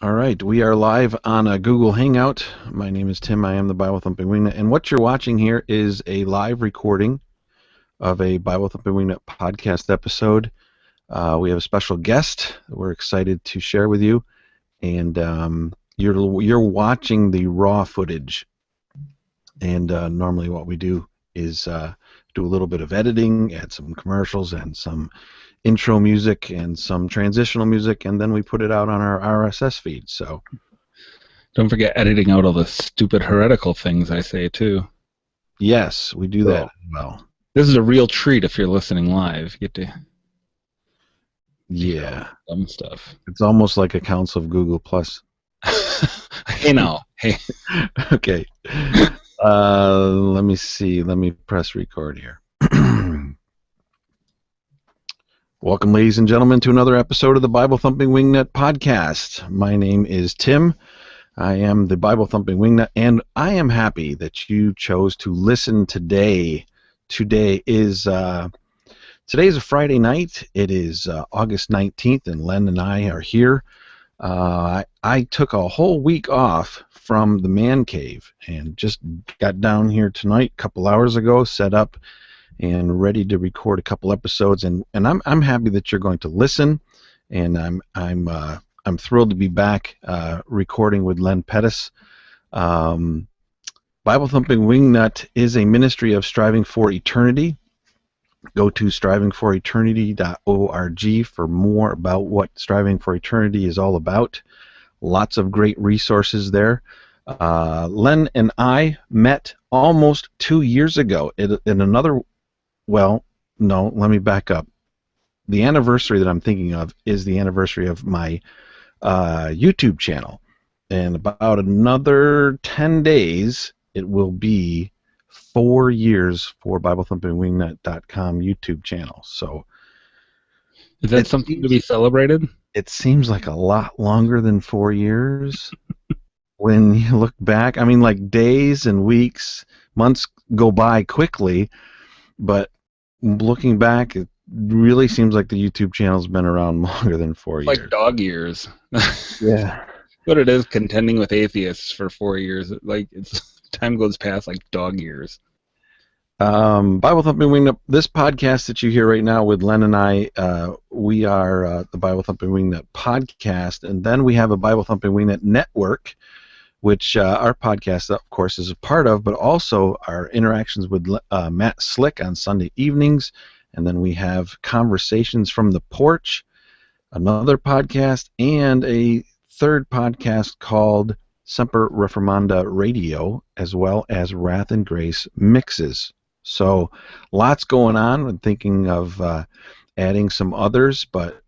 All right, we are live on a Google Hangout. My name is Tim. I am the Bible Thumping Wingnut, and what you're watching here is a live recording of a Bible Thumping Wingnut podcast episode. We have a special guest that we're excited to share with you, and you're watching the raw footage. And normally, what we do is do a little bit of editing, add some commercials and some intro music and some transitional music, and then we put it out on our RSS feed. So don't forget editing out all the stupid heretical things I say too. Yes, we do that as well. This is a real treat if you're listening live. You get to dumb stuff. It's almost like a Council of Google Plus. Hey now. Hey. Okay. Let me see. Let me press record here. Welcome, ladies and gentlemen, to another episode of the Bible Thumping Wingnut podcast. My name is Tim. I am the Bible Thumping Wingnut, and I am happy that you chose to listen today. Today is a Friday night. It is August 19th, and Len and I are here. I took a whole week off from the man cave and just got down here tonight, a couple hours ago, set up and ready to record a couple episodes, and I'm happy that you're going to listen, and I'm thrilled to be back recording with Len Pettis. Bible Thumping Wingnut is a ministry of Striving for Eternity. Go to strivingforeternity.org for more about what Striving for Eternity is all about. Lots of great resources there. Len and I met almost 2 years ago in another. Well, no, let me back up. The anniversary that I'm thinking of is the anniversary of my YouTube channel. And about another 10 days, it will be 4 years for BibleThumpingWingnut.com YouTube channel. So, is that something to be celebrated? It seems like a lot longer than 4 years. When you look back, I mean, like days and weeks, months go by quickly, but looking back, it really seems like the YouTube channel's been around longer than 4 years. Like dog years. Yeah. What it is, contending with atheists for 4 years. Like time goes past like dog years. Bible Thumping Wingnut. This podcast that you hear right now with Len and I, we are the Bible Thumping Wingnut podcast, and then we have a Bible Thumping Wingnut network, which our podcast, of course, is a part of, but also our interactions with Matt Slick on Sunday evenings. And then we have Conversations from the Porch, another podcast, and a third podcast called Semper Reformanda Radio, as well as Wrath and Grace Mixes. So lots going on. I'm thinking of adding some others, but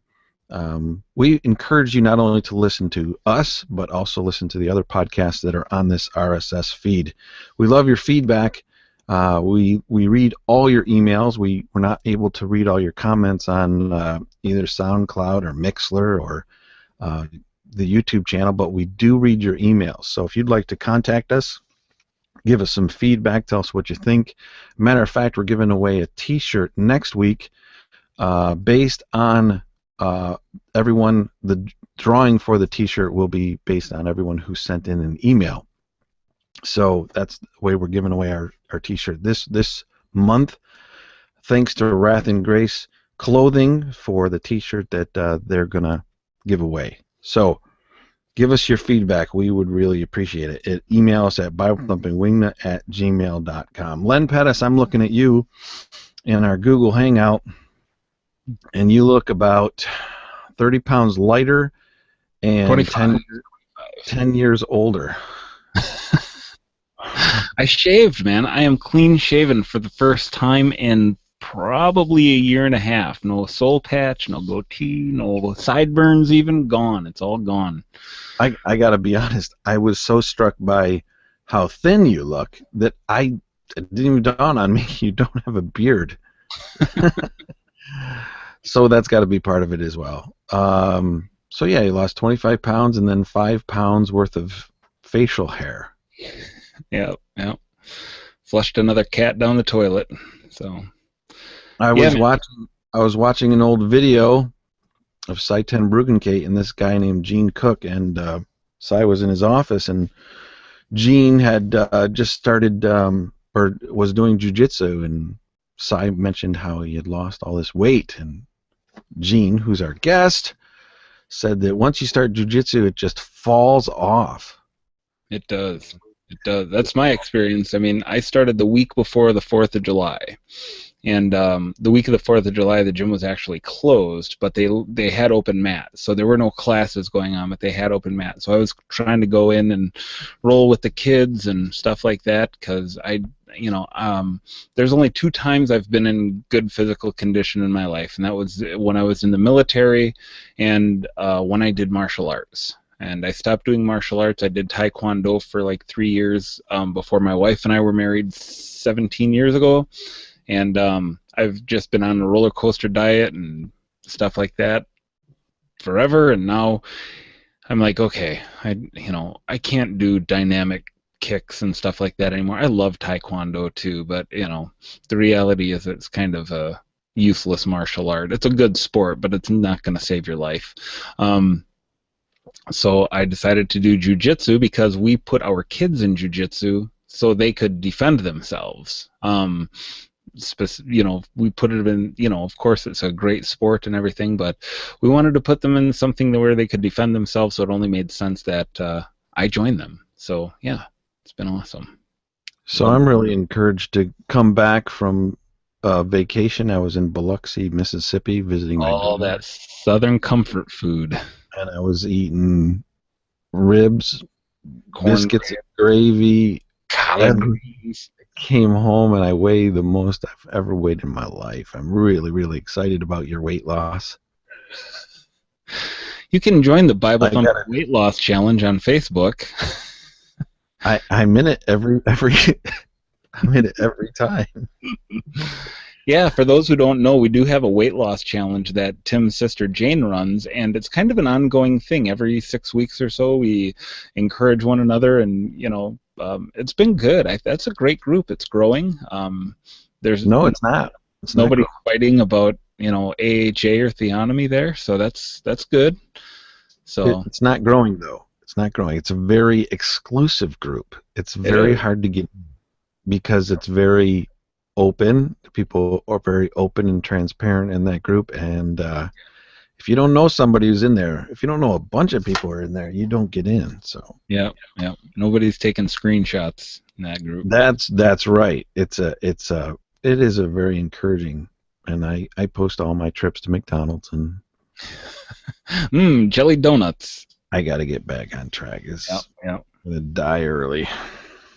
we encourage you not only to listen to us, but also listen to the other podcasts that are on this RSS feed. We love your feedback. We read all your emails. We're not able to read all your comments on either SoundCloud or Mixler or the YouTube channel, but we do read your emails. So if you'd like to contact us, give us some feedback, tell us what you think. Matter of fact, we're giving away a T-shirt next week based on everyone. The drawing for the T-shirt will be based on everyone who sent in an email. So that's the way we're giving away our T-shirt this month, thanks to Wrath and Grace Clothing for the T-shirt that they're going to give away. So give us your feedback. We would really appreciate it. Email us at BibleThumpingWingnut@gmail.com. Len Pettis, I'm looking at you in our Google Hangout, and you look about 30 pounds lighter and 10 years older. I shaved, man. I am clean shaven for the first time in probably a year and a half. No soul patch, no goatee, no sideburns even. Gone. It's all gone. I got to be honest. I was so struck by how thin you look that it didn't even dawn on me you don't have a beard. So that's got to be part of it as well. So yeah, you lost 25 pounds and then 5 pounds worth of facial hair. Yeah. Flushed another cat down the toilet. So I was watching an old video of Cy Ten Bruggencate and this guy named Gene Cook, and Cy was in his office, and Gene had just started or was doing jiu-jitsu, and Cy mentioned how he had lost all this weight, and Gene, who's our guest, said that once you start jiu-jitsu, it just falls off. It does. It does. That's my experience. I mean, I started the week before the 4th of July. And the week of the 4th of July, the gym was actually closed, but they had open mats. So there were no classes going on, but they had open mats. So I was trying to go in and roll with the kids and stuff like that because there's only 2 times I've been in good physical condition in my life, and that was when I was in the military and when I did martial arts. And I stopped doing martial arts. I did Taekwondo for like 3 years before my wife and I were married 17 years ago. And I've just been on a roller coaster diet and stuff like that forever. And now I'm like, okay, I can't do dynamic kicks and stuff like that anymore. I love Taekwondo too, but the reality is it's kind of a useless martial art. It's a good sport, but it's not going to save your life. So I decided to do jiu-jitsu because we put our kids in jiu-jitsu so they could defend themselves. We put it in, of course it's a great sport and everything, but we wanted to put them in something where they could defend themselves, so it only made sense that I joined them. So, yeah, it's been awesome. So I'm really encouraged to come back from vacation. I was in Biloxi, Mississippi, visiting my all daughter. That southern comfort food. And I was eating ribs, Corn biscuits, and gravy. collard greens. Came home and I weighed the most I've ever weighed in my life. I'm really, really excited about your weight loss. You can join the Bible Thump Weight Loss Challenge on Facebook. I'm in it every I'm in it every time. Yeah, for those who don't know, we do have a weight loss challenge that Tim's sister Jane runs, and it's kind of an ongoing thing. Every 6 weeks or so, we encourage one another, and it's been good. That's a great group. It's growing. It's not. It's nobody fighting about AHA or theonomy there, so that's good. So it's not growing though. It's not growing. It's a very exclusive group. It's very hard to get because it's very open. People are very open and transparent in that group, and if you don't know somebody who's in there, if you don't know a bunch of people who are in there, you don't get in. So yeah, nobody's taking screenshots in that group. That's right. It is a very encouraging, and I post all my trips to McDonald's and jelly donuts. I got to get back on track. Yep. I'm gonna die early.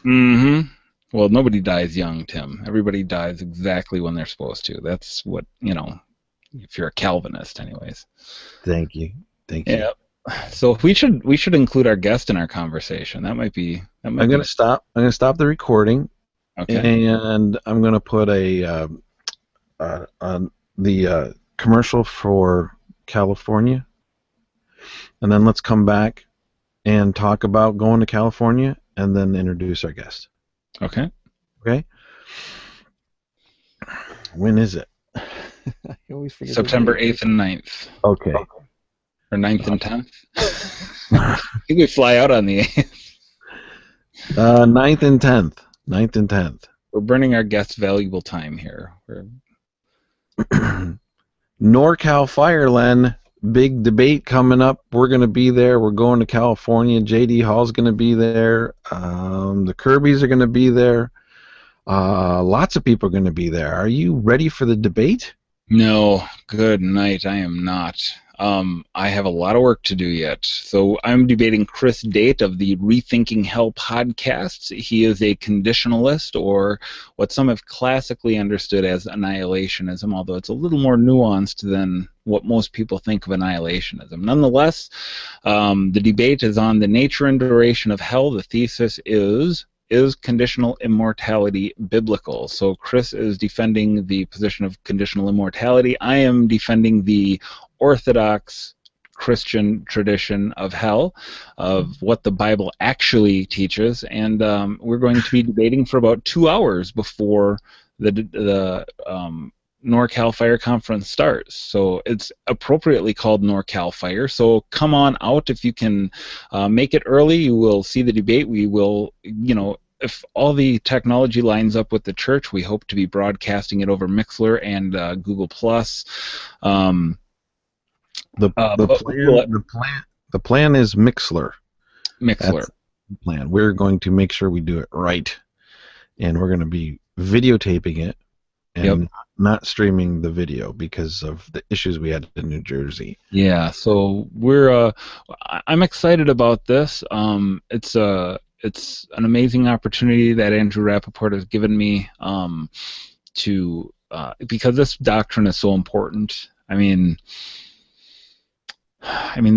Mm-hmm. Well, nobody dies young, Tim. Everybody dies exactly when they're supposed to. That's what, if you're a Calvinist anyways. Thank you. Yeah. So we should include our guest in our conversation. I'm going to stop the recording. Okay. And I'm going to put the commercial for California. And then let's come back and talk about going to California and then introduce our guest. Okay. Okay. When is it? I always forget. September 8th and 9th. Okay. Or 9th and 10th. I think we fly out on the 8th. 9th and 10th. 9th and 10th. We're burning our guests' valuable time here. NorCal Fire, Len. Big debate coming up. We're going to be there. We're going to California. J.D. Hall's going to be there. The Kirbys are going to be there. Lots of people are going to be there. Are you ready for the debate? No. Good night. I am not. I have a lot of work to do yet. So I'm debating Chris Date of the Rethinking Hell podcast. He is a conditionalist, or what some have classically understood as annihilationism, although it's a little more nuanced than what most people think of annihilationism. Nonetheless, the debate is on the nature and duration of hell. The thesis is conditional immortality biblical? So Chris is defending the position of conditional immortality. I am defending the Orthodox Christian tradition of hell, of what the Bible actually teaches, and we're going to be debating for about 2 hours before the NorCal Fire Conference starts. So it's appropriately called NorCal Fire. So come on out if you can make it early. You will see the debate. We will, if all the technology lines up with the church, we hope to be broadcasting it over Mixler and Google Plus. The plan is Mixler. Mixler. That's the plan. We're going to make sure we do it right, and we're going to be videotaping it and not streaming the video because of the issues we had in New Jersey. Yeah, so I'm excited about this. It's an amazing opportunity that Andrew Rappaport has given me because this doctrine is so important. I mean,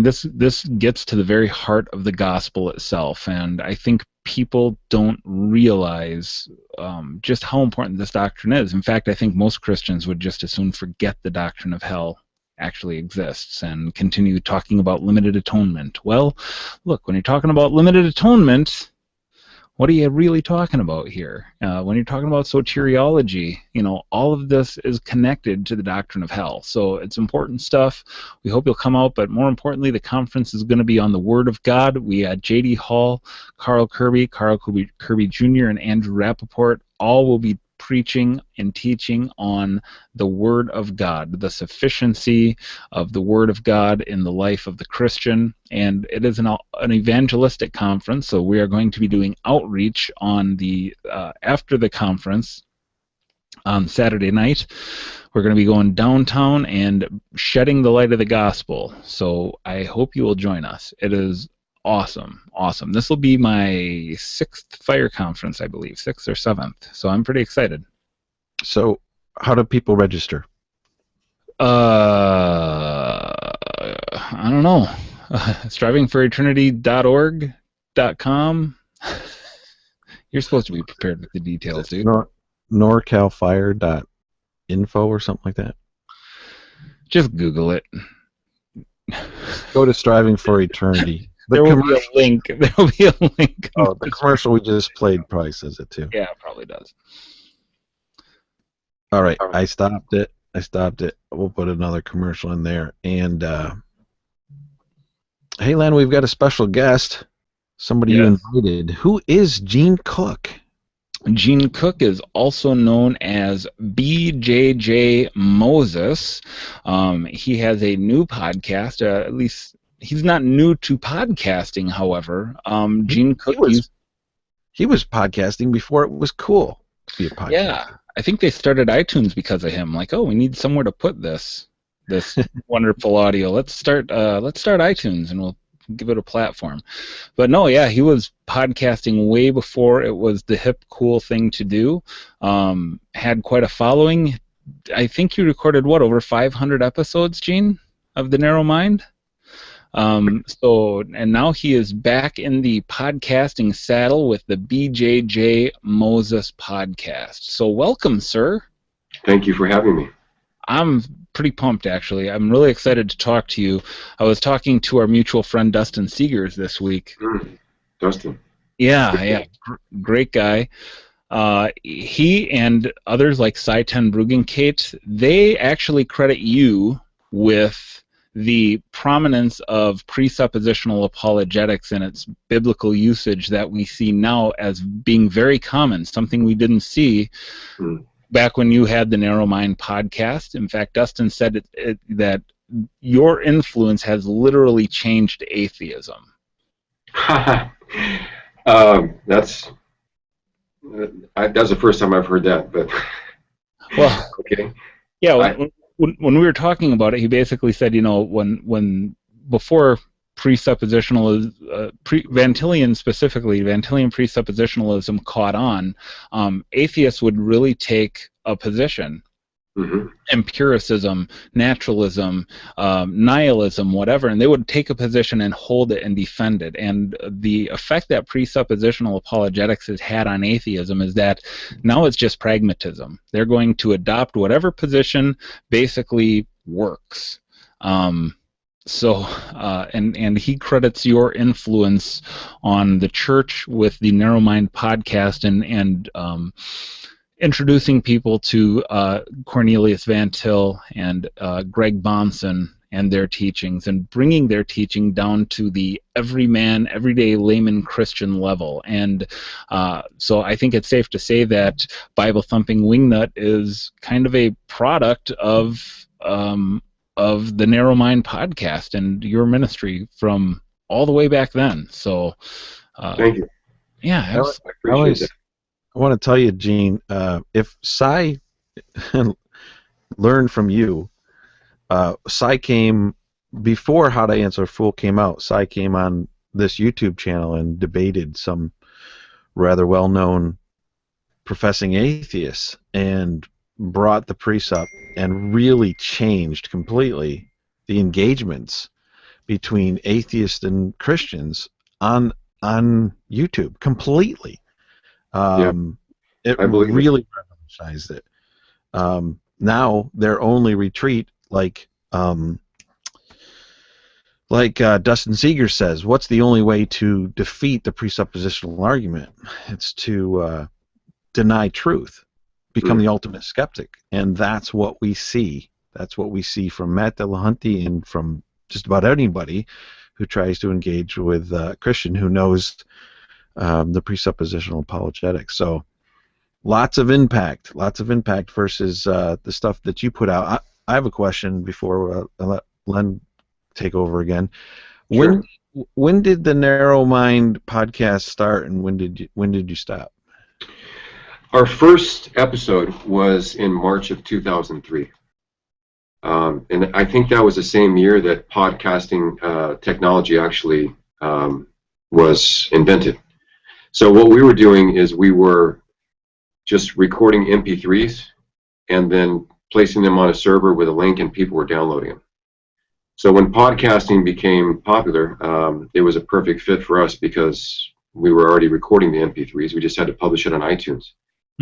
this gets to the very heart of the gospel itself, and I think people don't realize just how important this doctrine is. In fact, I think most Christians would just as soon forget the doctrine of hell actually exists and continue talking about limited atonement. Well, look, when you're talking about limited atonement, what are you really talking about here? When you're talking about soteriology, all of this is connected to the doctrine of hell. So it's important stuff. We hope you'll come out, but more importantly, the conference is going to be on the Word of God. We had J.D. Hall, Carl Kirby Jr., and Andrew Rappaport. All will be preaching and teaching on the Word of God, the sufficiency of the Word of God in the life of the Christian. And it is an evangelistic conference, so we are going to be doing outreach on the after the conference on Saturday night. We're going to be going downtown and shedding the light of the gospel. So I hope you will join us. It is awesome. This will be my 6th fire conference, I believe, 6th or 7th. So I'm pretty excited. So how do people register? I don't know. strivingforeternity.org.com. You're supposed to be prepared with the details, dude. NorCalFire.info or something like that. Just Google it. Go to Striving for Eternity. There will be a link. Oh, the commercial we just played probably says it too. Yeah, it probably does. All right, I stopped it. We'll put another commercial in there. And hey, Len, we've got a special guest. Somebody you invited. Who is Gene Cook? Gene Cook is also known as BJJ Moses. He has a new podcast. At least he's not new to podcasting, however. Gene Cook. He was podcasting before it was cool to be a podcaster. Yeah, I think they started iTunes because of him. Like, oh, we need somewhere to put this wonderful audio. Let's start iTunes, and we'll give it a platform. But no, yeah, he was podcasting way before it was the hip, cool thing to do. Had quite a following. I think you recorded, over 500 episodes, Gene, of The Narrow Mind? And now he is back in the podcasting saddle with the BJJ Moses podcast. So welcome, sir. Thank you for having me. I'm pretty pumped, actually. I'm really excited to talk to you. I was talking to our mutual friend Dustin Seegers this week. Dustin. Yeah, great guy. He and others like Saiten Bruggenkate, they actually credit you with the prominence of presuppositional apologetics and its biblical usage that we see now as being very common, something we didn't see back when you had the Narrow Mind podcast. In fact, Dustin said that your influence has literally changed atheism. That's the first time I've heard that, but well, okay. Yeah, when we were talking about it, he basically said, when before presuppositional, Van Tillian presuppositionalism caught on, atheists would really take a position. Empiricism, naturalism, nihilism, whatever, and they would take a position and hold it and defend it. And the effect that presuppositional apologetics has had on atheism is that now it's just pragmatism. They're going to adopt whatever position basically works. And he credits your influence on the church with the Narrow Mind podcast introducing people to Cornelius Van Til and Greg Bahnsen and their teachings, and bringing their teaching down to the everyman, everyday layman Christian level. And so I think it's safe to say that Bible Thumping Wingnut is kind of a product of the Narrow Mind podcast and your ministry from all the way back then. So Thank you. yeah, I appreciate that. I want to tell you, Gene, if Cy learned from you, Cy came before How to Answer a Fool came out. Cy came on this YouTube channel and debated some rather well-known professing atheists and brought the priests up and really changed completely the engagements between atheists and Christians on YouTube completely. It really revolutionized it. Now their only retreat, like Dustin Seeger says, what's the only way to defeat the presuppositional argument? It's to deny truth, become the ultimate skeptic, and that's what we see. That's what we see from Matt Dillahunty and from just about anybody who tries to engage with a Christian who knows the presuppositional apologetics. So lots of impact versus the stuff that you put out. I have a question before I let Len take over again. Sure. When did the Narrow Mind podcast start, and when did you stop? Our first episode was in March of 2003. And I think that was the same year that podcasting technology actually was invented. So what we were doing is we were just recording MP3s and then placing them on a server with a link, and people were downloading them. So when podcasting became popular, it was a perfect fit for us because we were already recording the MP3s. We just had to publish it on iTunes.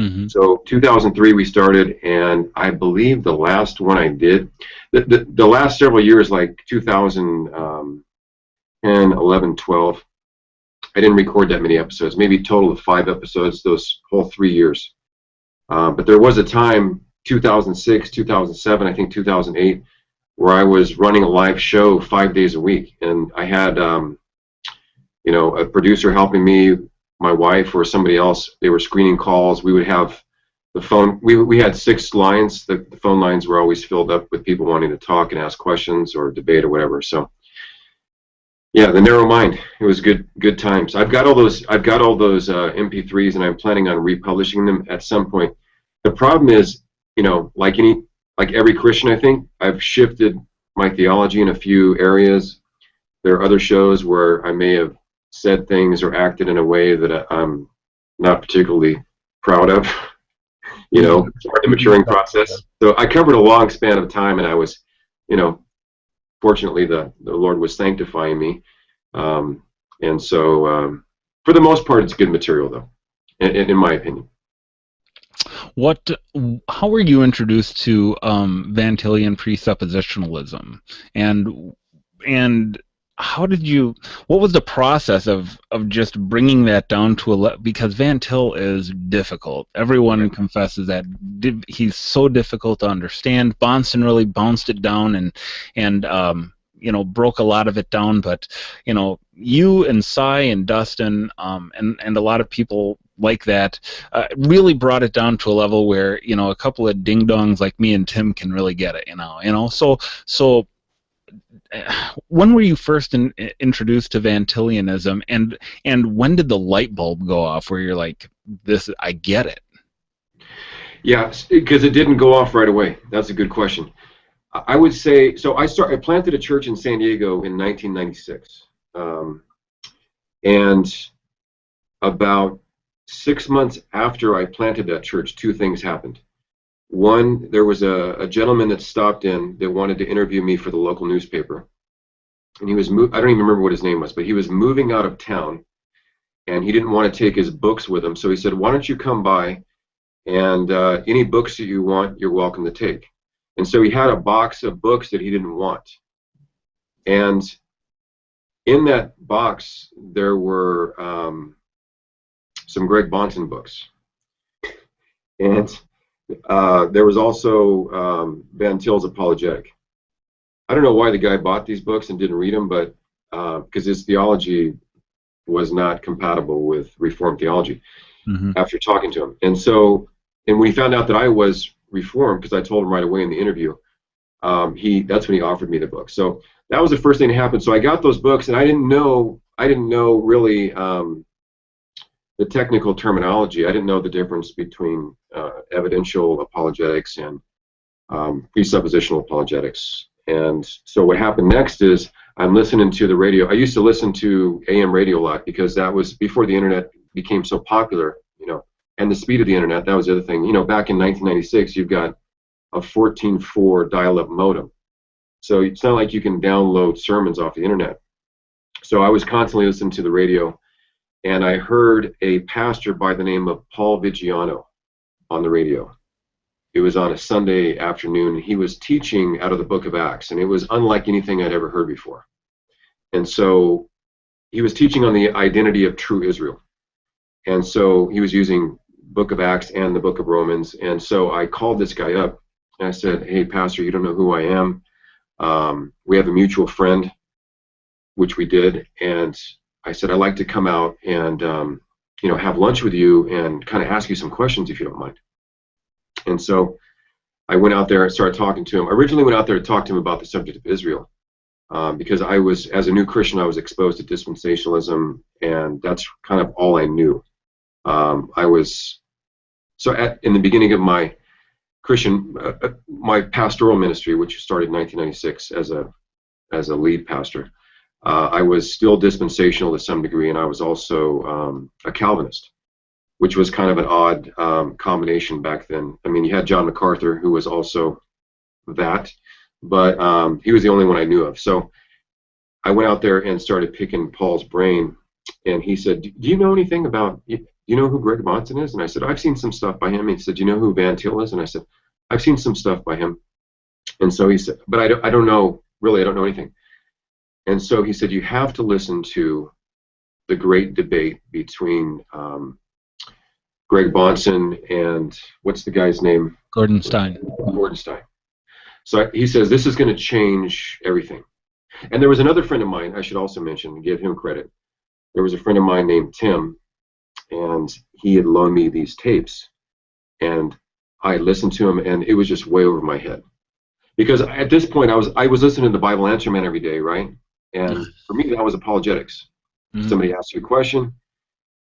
Mm-hmm. So 2003 we started, and I believe the last one I did, the last several years, like 2010, 11, 12, I didn't record that many episodes, maybe a total of 5 episodes those whole 3 years. But there was a time, 2006, 2007, I think 2008, where I was running a live show 5 days a week, and I had a producer helping me, my wife or somebody else. They were screening calls. We would have the phone. We had 6 lines. The phone lines were always filled up with people wanting to talk and ask questions or debate or whatever. So yeah, the Narrow Mind. It was good times. I've got all those MP3s, and I'm planning on republishing them at some point. The problem is, like every Christian, I think I've shifted my theology in a few areas. There are other shows where I may have said things or acted in a way that I'm not particularly proud of. It's part of the maturing process. So I covered a long span of time, and I was, fortunately the Lord was sanctifying me. And so for the most part, it's good material, though, in my opinion. How were you introduced to Van Tilian presuppositionalism, and what was the process of just bringing that down to because Van Til is difficult. Everyone confesses that he's so difficult to understand. Bahnsen really bounced it down and broke a lot of it down, but you and Cy and Dustin and a lot of people like that really brought it down to a level where a couple of ding-dongs like me and Tim can really get it. So when were you first introduced to Van Tilianism, and when did the light bulb go off where you're like, this, I get it? Yeah, because it didn't go off right away. That's a good question. I would say, so I planted a church in San Diego in 1996. And about 6 months after I planted that church, 2 things happened. One, there was a gentleman that stopped in that wanted to interview me for the local newspaper. And he was I don't even remember what his name was, but he was moving out of town, and he didn't want to take his books with him. So he said, why don't you come by, and any books that you want, you're welcome to take. And so he had a box of books that he didn't want. And in that box, there were some Greg Bahnsen books. And there was also Van Til's Apologetic. I don't know why the guy bought these books and didn't read them, but because his theology was not compatible with Reformed theology after talking to him. And so, and when he found out that I was Reformed, because I told him right away in the interview, that's when he offered me the book. So that was the first thing that happened. So I got those books, and I didn't know really the technical terminology. I didn't know the difference between evidential apologetics and presuppositional apologetics. And so what happened next is I'm listening to the radio. I used to listen to AM radio a lot because that was before the internet became so popular, you know, and the speed of the internet. That was the other thing. You know, back in 1996, you've got a 14.4 dial-up modem. So it's not like you can download sermons off the internet. So I was constantly listening to the radio, and I heard a pastor by the name of Paul Vigiano on the radio. It was on a Sunday afternoon. He was teaching out of the book of Acts, and it was unlike anything I'd ever heard before. And so he was teaching on the identity of true Israel. And so he was using book of Acts and the book of Romans. And so I called this guy up, and I said, "Hey, pastor, you don't know who I am. We have a mutual friend," which we did. And I said, "I'd like to come out and you know, have lunch with you and kind of ask you some questions if you don't mind." And so I went out there and started talking to him. I originally went out there to talk to him about the subject of Israel because I was, as a new Christian, I was exposed to dispensationalism, and that's kind of all I knew. I was, so in the beginning of my Christian, my pastoral ministry, which started in 1996 as a lead pastor, I was still dispensational to some degree, and I was also a Calvinist, which was kind of an odd combination back then. I mean, you had John MacArthur, who was also that, but he was the only one I knew of. So I went out there and started picking Paul's brain, and he said, "Do you know anything about, do you know who Greg Monson is?" And I said, "I've seen some stuff by him." He said, "Do you know who Van Til is?" And I said, "I've seen some stuff by him." And so he said, "But I don't know, really, I don't know anything." And so he said, "You have to listen to the great debate between Greg Bonson and what's the guy's name? Gordon Stein. Gordon Stein. So he says, this is going to change everything. And there was another friend of mine, I should also mention, give him credit. There was a friend of mine named Tim, and he had loaned me these tapes. And I listened to them, and it was just way over my head. Because at this point, I was listening to the Bible Answer Man every day, right? And for me, that was apologetics. Somebody asks you a question,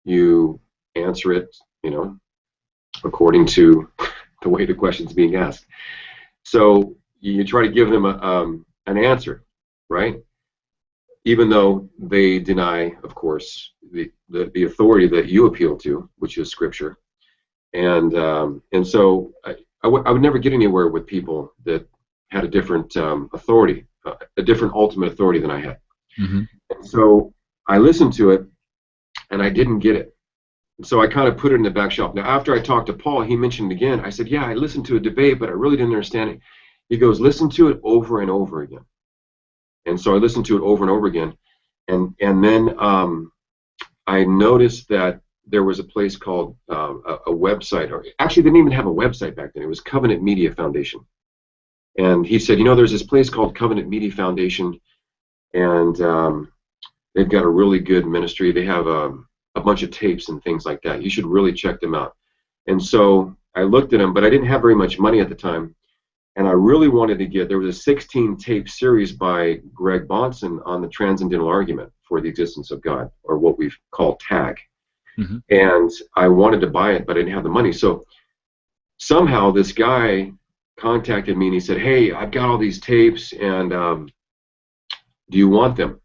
you answer it, you know, according to the way the question's being asked. So you try to give them an answer, right? Even though they deny, of course, the authority that you appeal to, which is Scripture. And so I would never get anywhere with people that had a different authority, a different ultimate authority than I had. And so I listened to it, and I didn't get it. So I kind of put it in the back shelf. Now, after I talked to Paul, he mentioned it again. I said, "Yeah, I listened to a debate, but I really didn't understand it." He goes, "Listen to it over and over again." And so I listened to it over and over again. And then I noticed that there was a place called a website, or actually they didn't even have a website back then. It was Covenant Media Foundation. And he said, "You know, there's this place called Covenant Media Foundation, and they've got a really good ministry. They have a bunch of tapes and things like that. You should really check them out." And so I looked at them, but I didn't have very much money at the time, and I really wanted to get, there was a 16-tape series by Greg Bonson on the transcendental argument for the existence of God, or what we've called TAG. And I wanted to buy it, but I didn't have the money. So somehow this guy contacted me, and he said, "Hey, I've got all these tapes, and do you want them?"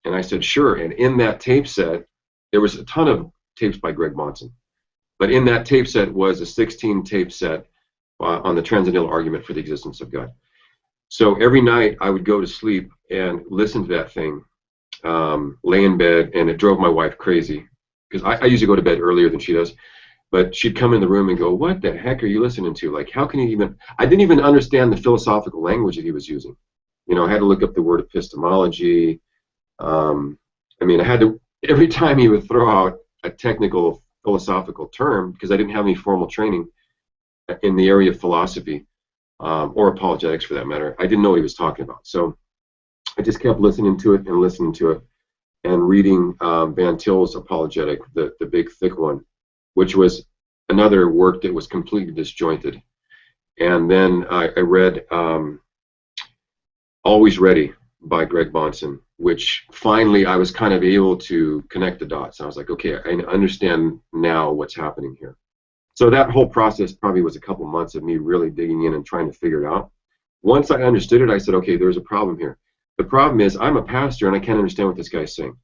And I said, "Sure." And in that tape set, there was a ton of tapes by Greg Monson, but in that tape set was a 16-tape set on the transcendental argument for the existence of God. So every night I would go to sleep and listen to that thing, lay in bed, and it drove my wife crazy because I usually go to bed earlier than she does. But she'd come in the room and go, "What the heck are you listening to? Like, how can you even..." I didn't even understand the philosophical language that he was using. You know, I had to look up the word epistemology. I mean, I had to, every time he would throw out a technical philosophical term, because I didn't have any formal training, in the area of philosophy, or apologetics for that matter. I didn't know what he was talking about. So I just kept listening to it and listening to it and reading Van Til's apologetic, the big thick one, which was another work that was completely disjointed. And then I read Always Ready by Greg Bahnsen, which finally I was kind of able to connect the dots. I was like, okay, I understand now what's happening here. So that whole process probably was a couple months of me really digging in and trying to figure it out. Once I understood it, I said, okay, there's a problem here. The problem is I'm a pastor and I can't understand what this guy's saying.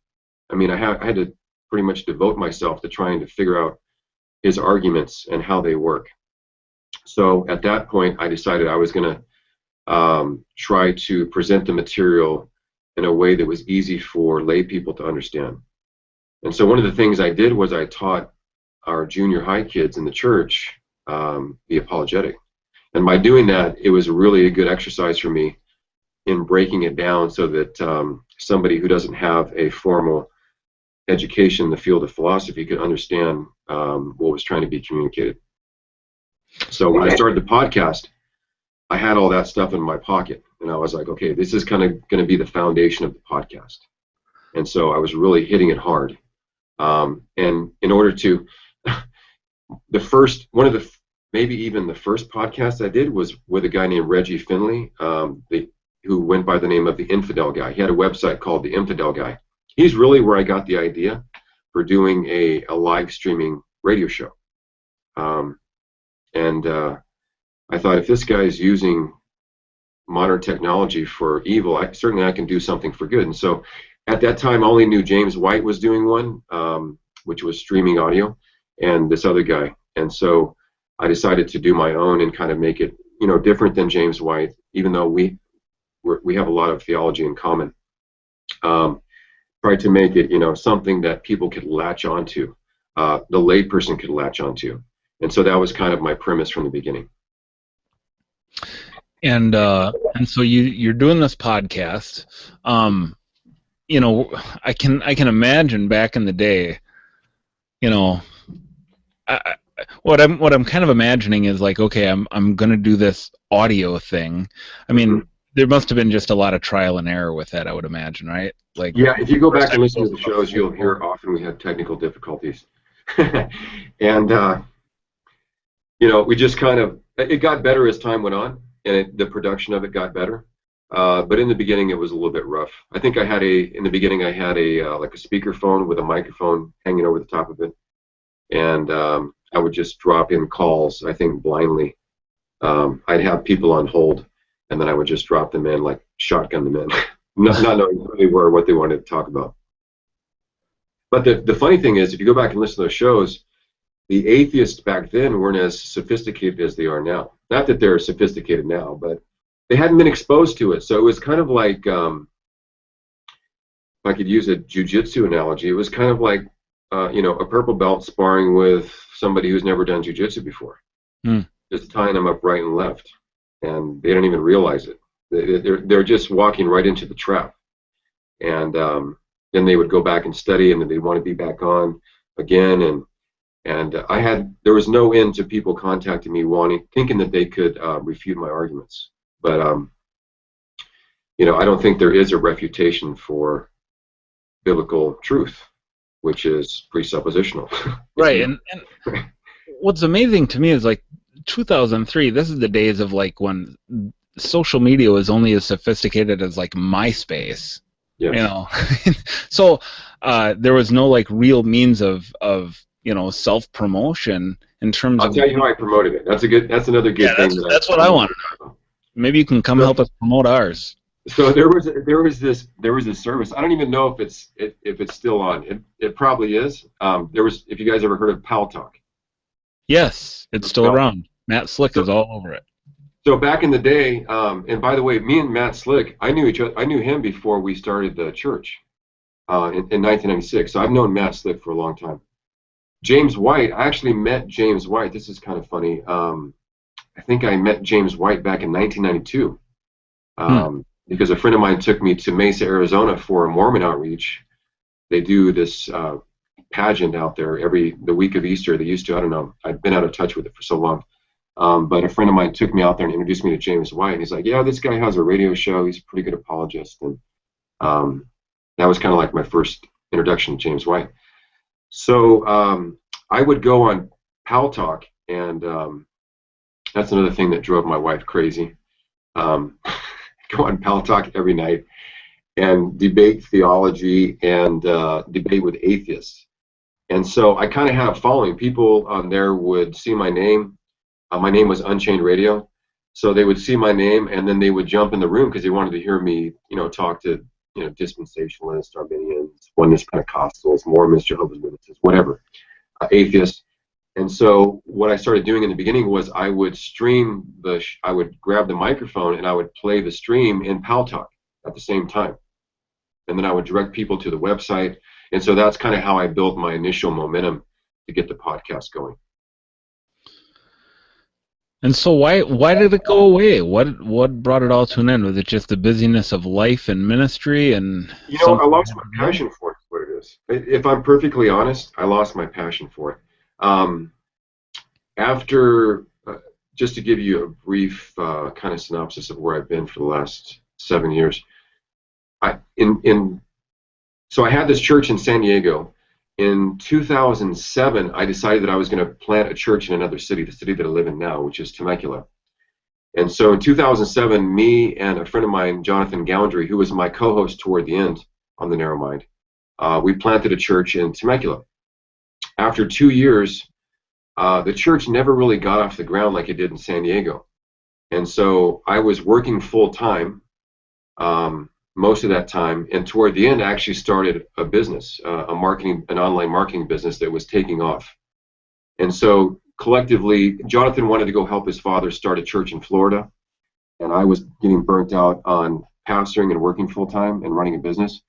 I mean, I had to pretty much devote myself to trying to figure out his arguments and how they work. So at that point, I decided I was going to try to present the material in a way that was easy for lay people to understand. And so one of the things I did was I taught our junior high kids in the church the apologetic. And by doing that, it was really a good exercise for me in breaking it down so that somebody who doesn't have a formal education in the field of philosophy could understand what was trying to be communicated. So when I started the podcast, I had all that stuff in my pocket, and I was like, okay, this is kind of going to be the foundation of the podcast. And so I was really hitting it hard. And in order to, maybe even the first podcast I did was with a guy named Reggie Finley, who went by the name of the Infidel Guy. He had a website called the Infidel Guy. He's really where I got the idea for doing a live streaming radio show. I thought, if this guy is using modern technology for evil, certainly I can do something for good. And so at that time, I only knew James White was doing one, which was streaming audio, and this other guy. And so I decided to do my own and kind of make it, different than James White, even though we have a lot of theology in common. Try to make it, something that people could latch onto, the layperson could latch onto. And so that was kind of my premise from the beginning. And so you're doing this podcast. I can imagine back in the day, what I'm kind of imagining is like, okay, I'm gonna do this audio thing. I mean, there must have been just a lot of trial and error with that, I would imagine, right? Like, yeah, if you go back and listen to the shows, you'll hear often we have technical difficulties. And we just kind of, it got better as time went on, and the production of it got better. But in the beginning, it was a little bit rough. I think in the beginning I had like a speakerphone with a microphone hanging over the top of it, and I would just drop in calls, I think blindly. I'd have people on hold, and then I would just drop them in, like shotgun them in, not knowing who they were, what they wanted to talk about. But the funny thing is, if you go back and listen to those shows, the atheists back then weren't as sophisticated as they are now. Not that they're sophisticated now, but they hadn't been exposed to it. So it was kind of like, if I could use a Jiu-Jitsu analogy, it was kind of like, a purple belt sparring with somebody who's never done Jiu-Jitsu before. Just tying them up right and left, and they don't even realize it. They're just walking right into the trap. And then they would go back and study, and then they'd want to be back on again, and there was no end to people contacting me thinking that they could refute my arguments. But I don't think there is a refutation for biblical truth, which is presuppositional. Right, and what's amazing to me is, like, 2003, this is the days of, like, when social media was only as sophisticated as, like, MySpace. Yes. So there was no, like, real means of self-promotion in terms of... I'll tell you how I promoted it. That's another good thing. That's what I want to know. Maybe you can come help us promote ours. So there was this service. I don't even know if it's still on. It probably is. If you guys ever heard of Pal Talk. Yes, it's still around. Matt Slick is all over it. So back in the day, and by the way, me and Matt Slick, I knew him before we started the church in 1996. So I've known Matt Slick for a long time. James White, I actually met James White. This is kind of funny. I think I met James White back in 1992 because a friend of mine took me to Mesa, Arizona for a Mormon outreach. They do this pageant out there the week of Easter. They used to, I don't know, I've been out of touch with it for so long. But a friend of mine took me out there and introduced me to James White. And he's like, yeah, this guy has a radio show. He's a pretty good apologist. And that was kind of like my first introduction to James White. So I would go on Pal Talk, and that's another thing that drove my wife crazy. Go on Pal Talk every night and debate theology and debate with atheists. And so I kind of had a following. People on there would see my name. My name was Unchained Radio. So they would see my name, and then they would jump in the room because they wanted to hear me, talk to, dispensationalists, Arminians, Oneness Pentecostals, Mormons, Jehovah's Witnesses, whatever, atheists. And so what I started doing in the beginning was I would stream I would grab the microphone and I would play the stream in Pal Talk at the same time. And then I would direct people to the website. And so that's kind of how I built my initial momentum to get the podcast going. And so why did it go away? What brought it all to an end? Was it just the busyness of life and ministry? And I lost my passion for it, is what it is. If I'm perfectly honest, I lost my passion for it. After, just to give you a brief kind of synopsis of where I've been for the last 7 years, so I had this church in San Diego. In 2007, I decided that I was going to plant a church in another city, the city that I live in now, which is Temecula. And so in 2007, me and a friend of mine, Jonathan Goundry, who was my co-host toward the end on The Narrow Mind, we planted a church in Temecula. After 2 years, the church never really got off the ground like it did in San Diego. And so I was working full-time most of that time, and toward the end I actually started a business, an online marketing business that was taking off. And so collectively, Jonathan wanted to go help his father start a church in Florida, and I was getting burnt out on pastoring and working full-time and running a business.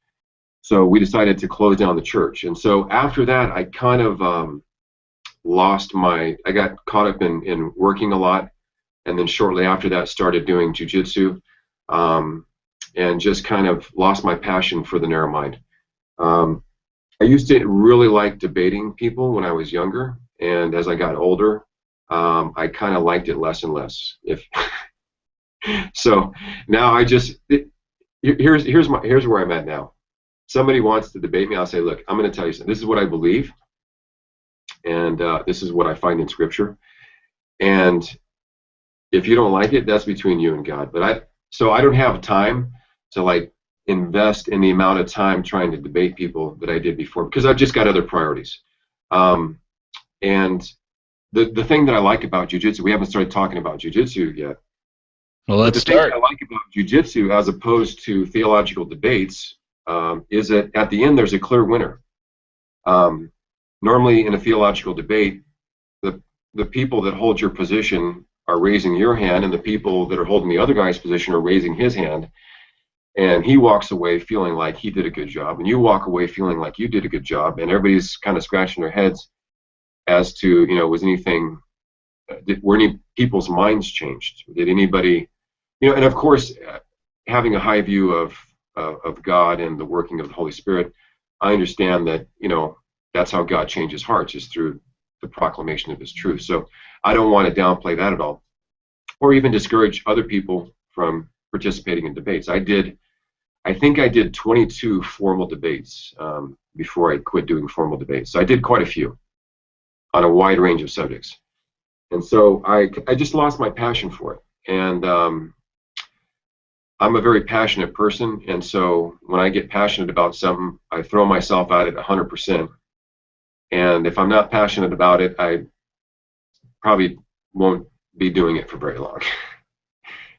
So we decided to close down the church. And so after that, I kind of I got caught up in working a lot, and then shortly after that started doing Jiu-Jitsu, and just kind of lost my passion for the narrow mind. I used to really like debating people when I was younger, and as I got older, I kind of liked it less and less. So now here's where I'm at now. Somebody wants to debate me, I'll say, look, I'm going to tell you something. This is what I believe, and this is what I find in Scripture. And if you don't like it, that's between you and God. So I don't have time to invest in the amount of time trying to debate people that I did before, because I've just got other priorities. And the thing that I like about Jiu-Jitsu, we haven't started talking about Jiu-Jitsu yet. Well, let's start. The thing that I like about Jiu-Jitsu as opposed to theological debates is that at the end there's a clear winner. Normally in a theological debate, the people that hold your position are raising your hand, and the people that are holding the other guy's position are raising his hand, and he walks away feeling like he did a good job, and you walk away feeling like you did a good job, and everybody's kind of scratching their heads as to, were any people's minds changed? Did anybody, and of course, having a high view of God and the working of the Holy Spirit, I understand that, that's how God changes hearts, is through the proclamation of His truth. So I don't want to downplay that at all, or even discourage other people from participating in debates. I think I did 22 formal debates before I quit doing formal debates. So I did quite a few on a wide range of subjects. And so I just lost my passion for it. And I'm a very passionate person, and so when I get passionate about something, I throw myself at it 100%. And if I'm not passionate about it, I probably won't be doing it for very long,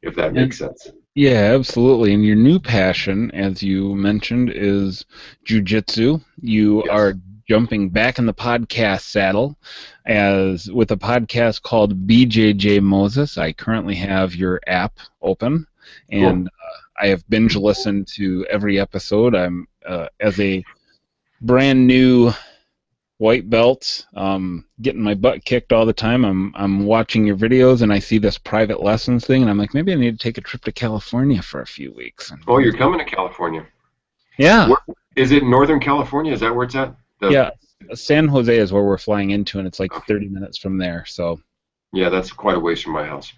if that makes sense. Yeah, absolutely. And your new passion, as you mentioned, is Jiu-Jitsu. You are jumping back in the podcast saddle with a podcast called BJJ Moses. I currently have your app open, and I have binge listened to every episode. I'm as a brand new white belt, getting my butt kicked all the time. I'm watching your videos, and I see this private lessons thing, and I'm like, maybe I need to take a trip to California for a few weeks. Oh, you're coming to California? Yeah. Is it Northern California? Is that where it's at? Yeah, San Jose is where we're flying into, and it's like 30 minutes from there. So. Yeah, that's quite a ways from my house.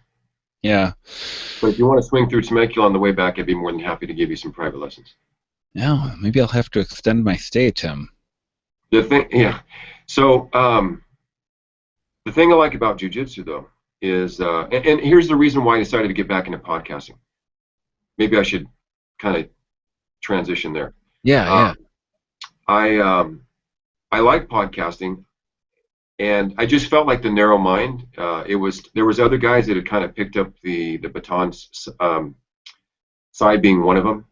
Yeah. But if you want to swing through Temecula on the way back, I'd be more than happy to give you some private lessons. Yeah, maybe I'll have to extend my stay, Tim. The thing, yeah. So the thing I like about jiu-jitsu, though, is, and here's the reason why I decided to get back into podcasting. Maybe I should kind of transition there. Yeah, yeah. I like podcasting, and I just felt like the narrow mind. There was other guys that had kind of picked up the baton, side being one of them,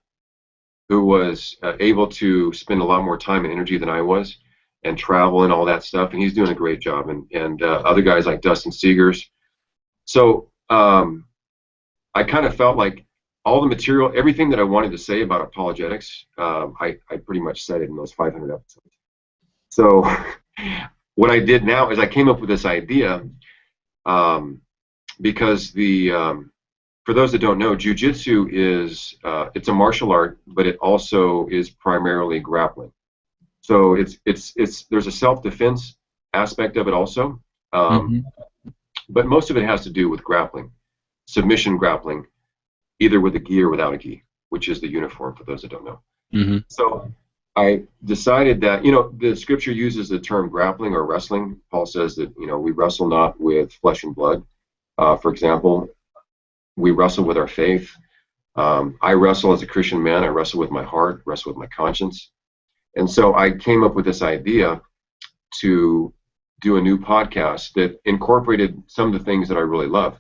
who was able to spend a lot more time and energy than I was, and travel and all that stuff. And he's doing a great job. And other guys like Dustin Seegers. So I kind of felt like all the material, everything that I wanted to say about apologetics, I pretty much said it in those 500 episodes. So what I did now is I came up with this idea, because for those that don't know, Jiu-Jitsu is it's a martial art, but it also is primarily grappling. So there's a self-defense aspect of it also, but most of it has to do with grappling, submission grappling, either with a gi or without a gi, which is the uniform for those that don't know. So I decided that, the scripture uses the term grappling or wrestling. Paul says that, we wrestle not with flesh and blood. For example, we wrestle with our faith. I wrestle as a Christian man. I wrestle with my heart, wrestle with my conscience. And so I came up with this idea to do a new podcast that incorporated some of the things that I really love.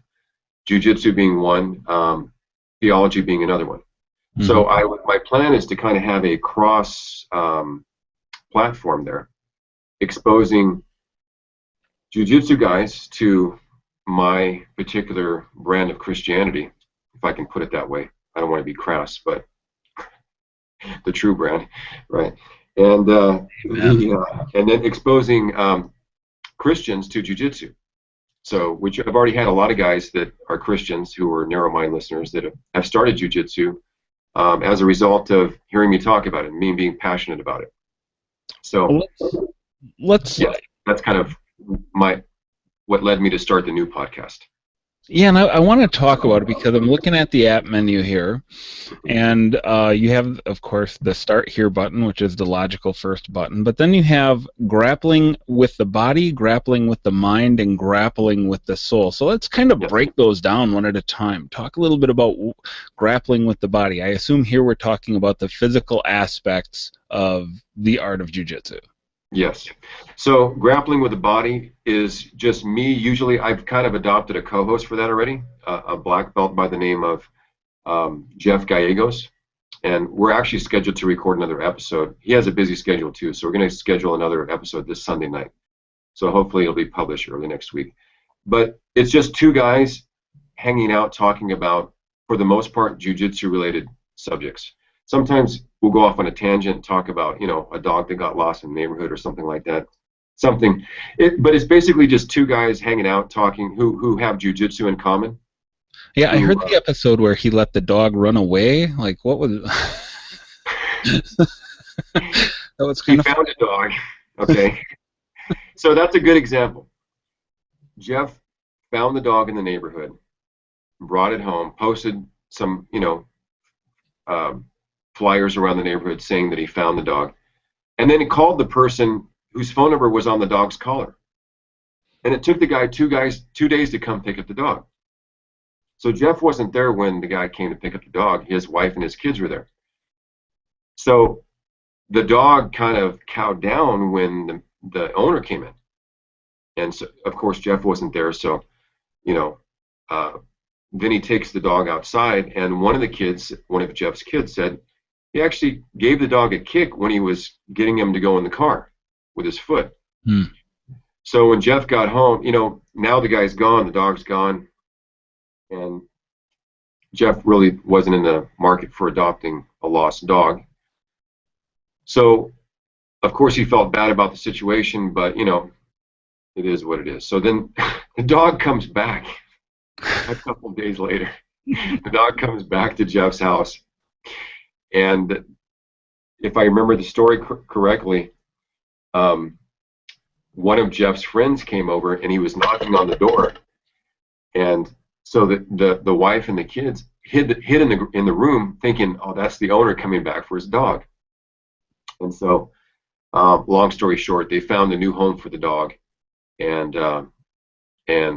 Jiu-Jitsu being one, theology being another one. So my plan is to kind of have a cross platform there, exposing Jiu-Jitsu guys to my particular brand of Christianity, if I can put it that way. I don't want to be crass, but the true brand, right? And and then exposing Christians to Jiu-Jitsu. So, which I've already had a lot of guys that are Christians who are narrow mind listeners that have started Jiu-Jitsu as a result of hearing me talk about it, me being passionate about it. So, yeah, that's kind of what led me to start the new podcast. Yeah, and I want to talk about it because I'm looking at the app menu here, and you have, of course, the Start Here button, which is the logical first button, but then you have grappling with the body, grappling with the mind, and grappling with the soul. So let's kind of break those down one at a time. Talk a little bit about grappling with the body. I assume here we're talking about the physical aspects of the art of jiu-jitsu. Yes. So grappling with the body is just me. Usually I've kind of adopted a co-host for that already, a black belt by the name of Jeff Gallegos. And we're actually scheduled to record another episode. He has a busy schedule too, so we're going to schedule another episode this Sunday night. So hopefully it'll be published early next week. But it's just two guys hanging out talking about, for the most part, jiu-jitsu related subjects. Sometimes we'll go off on a tangent and talk about, a dog that got lost in the neighborhood or something like that. But it's basically just two guys hanging out talking who have jiu-jitsu in common. Yeah, I heard the episode where he let the dog run away. Like, what was that was kind of found a dog. Okay. So that's a good example. Jeff found the dog in the neighborhood, brought it home, posted some, flyers around the neighborhood saying that he found the dog, and then he called the person whose phone number was on the dog's collar, and it took the guy 2 days to come pick up the dog. So Jeff wasn't there when the guy came to pick up the dog. His wife and his kids were there. So the dog kind of cowed down when the owner came in, and so of course Jeff wasn't there. So then he takes the dog outside, and one of Jeff's kids said he actually gave the dog a kick when he was getting him to go in the car with his foot. So when Jeff got home, now the guy's gone, the dog's gone, and Jeff really wasn't in the market for adopting a lost dog. So, of course, he felt bad about the situation, but, it is what it is. So then the dog comes back a couple of days later. The dog comes back to Jeff's house. And if I remember the story correctly, one of Jeff's friends came over and he was knocking on the door. And so the wife and the kids hid in the room, thinking, oh, that's the owner coming back for his dog. And so, long story short, they found a new home for the dog, and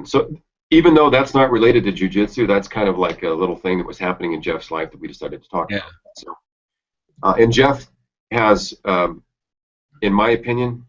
so even though that's not related to jiu-jitsu, that's kind of like a little thing that was happening in Jeff's life that we decided to talk about. So, and Jeff has, in my opinion,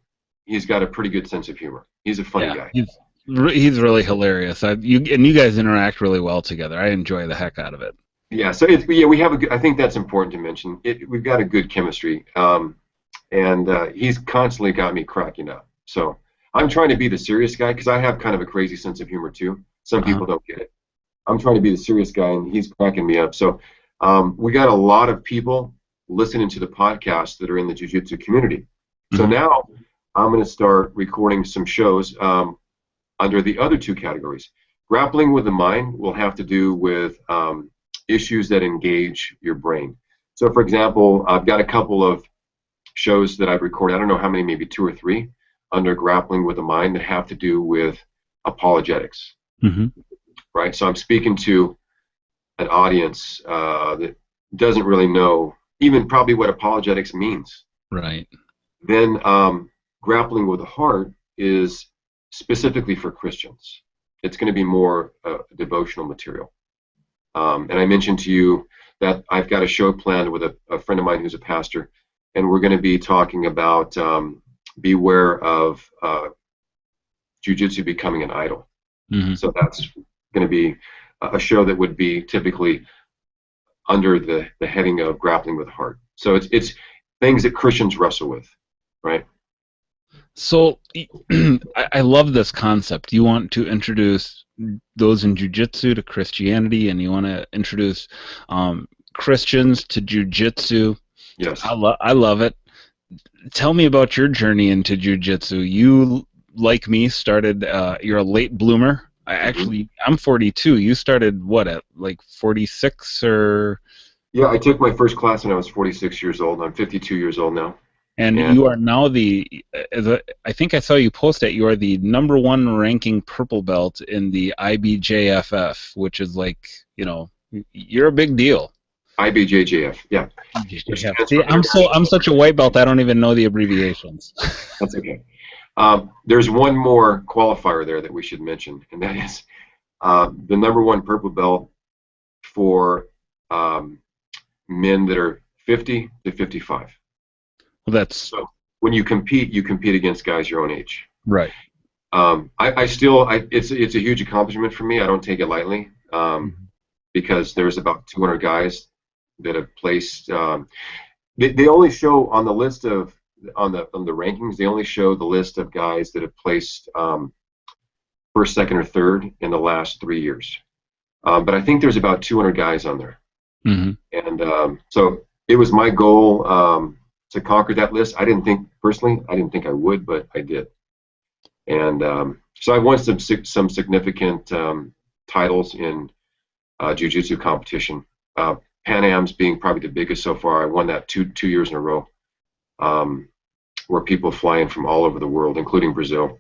he's got a pretty good sense of humor. He's a funny guy. He's really hilarious. You guys interact really well together. I enjoy the heck out of it. Yeah. So we have I think that's important to mention. We've got a good chemistry, and he's constantly got me cracking up. So I'm trying to be the serious guy because I have kind of a crazy sense of humor too. Some people don't get it. I'm trying to be the serious guy, and he's cracking me up. So we got a lot of people listening to the podcast that are in the jiu-jitsu community. So now I'm going to start recording some shows under the other two categories. Grappling with the mind will have to do with issues that engage your brain. So, for example, I've got a couple of shows that I've recorded, I don't know how many, maybe 2 or 3, under Grappling with the Mind that have to do with apologetics. Right? So I'm speaking to an audience that doesn't really know even probably what apologetics means. Right. Then Grappling with the Heart is specifically for Christians. It's going to be more devotional material. And I mentioned to you that I've got a show planned with a friend of mine who's a pastor, and we're going to be talking about beware of jiu-jitsu becoming an idol. So that's going to be a show that would be typically under the heading of Grappling with the Heart. So it's things that Christians wrestle with, right? So I love this concept. You want to introduce those in jiu-jitsu to Christianity, and you want to introduce Christians to jiu-jitsu. Yes. I love it. Tell me about your journey into jiu-jitsu. You, like me, started, you're a late bloomer. I'm 42. You started, what, at like 46 or? Yeah, I took my first class when I was 46 years old. I'm 52 years old now. And you are now I think I saw you post it, you are the #1 ranking purple belt in the IBJFF, which is like, you're a big deal. IBJJF, yeah. See, I'm such a white belt, I don't even know the abbreviations. That's okay. There's one more qualifier there that we should mention, and that is the #1 purple belt for men that are 50 to 55. Well, so when you compete against guys your own age. Right. It's a huge accomplishment for me. I don't take it lightly because there's about 200 guys that have placed. They only show on the list of on the rankings. They only show the list of guys that have placed first, second, or third in the last 3 years. But I think there's about 200 guys on there. And so it was my goal to conquer that list. I didn't think I would, but I did. And so I've won some significant titles in jiu-jitsu competition. Pan Am's being probably the biggest so far. I won that two years in a row, where people fly in from all over the world, including Brazil.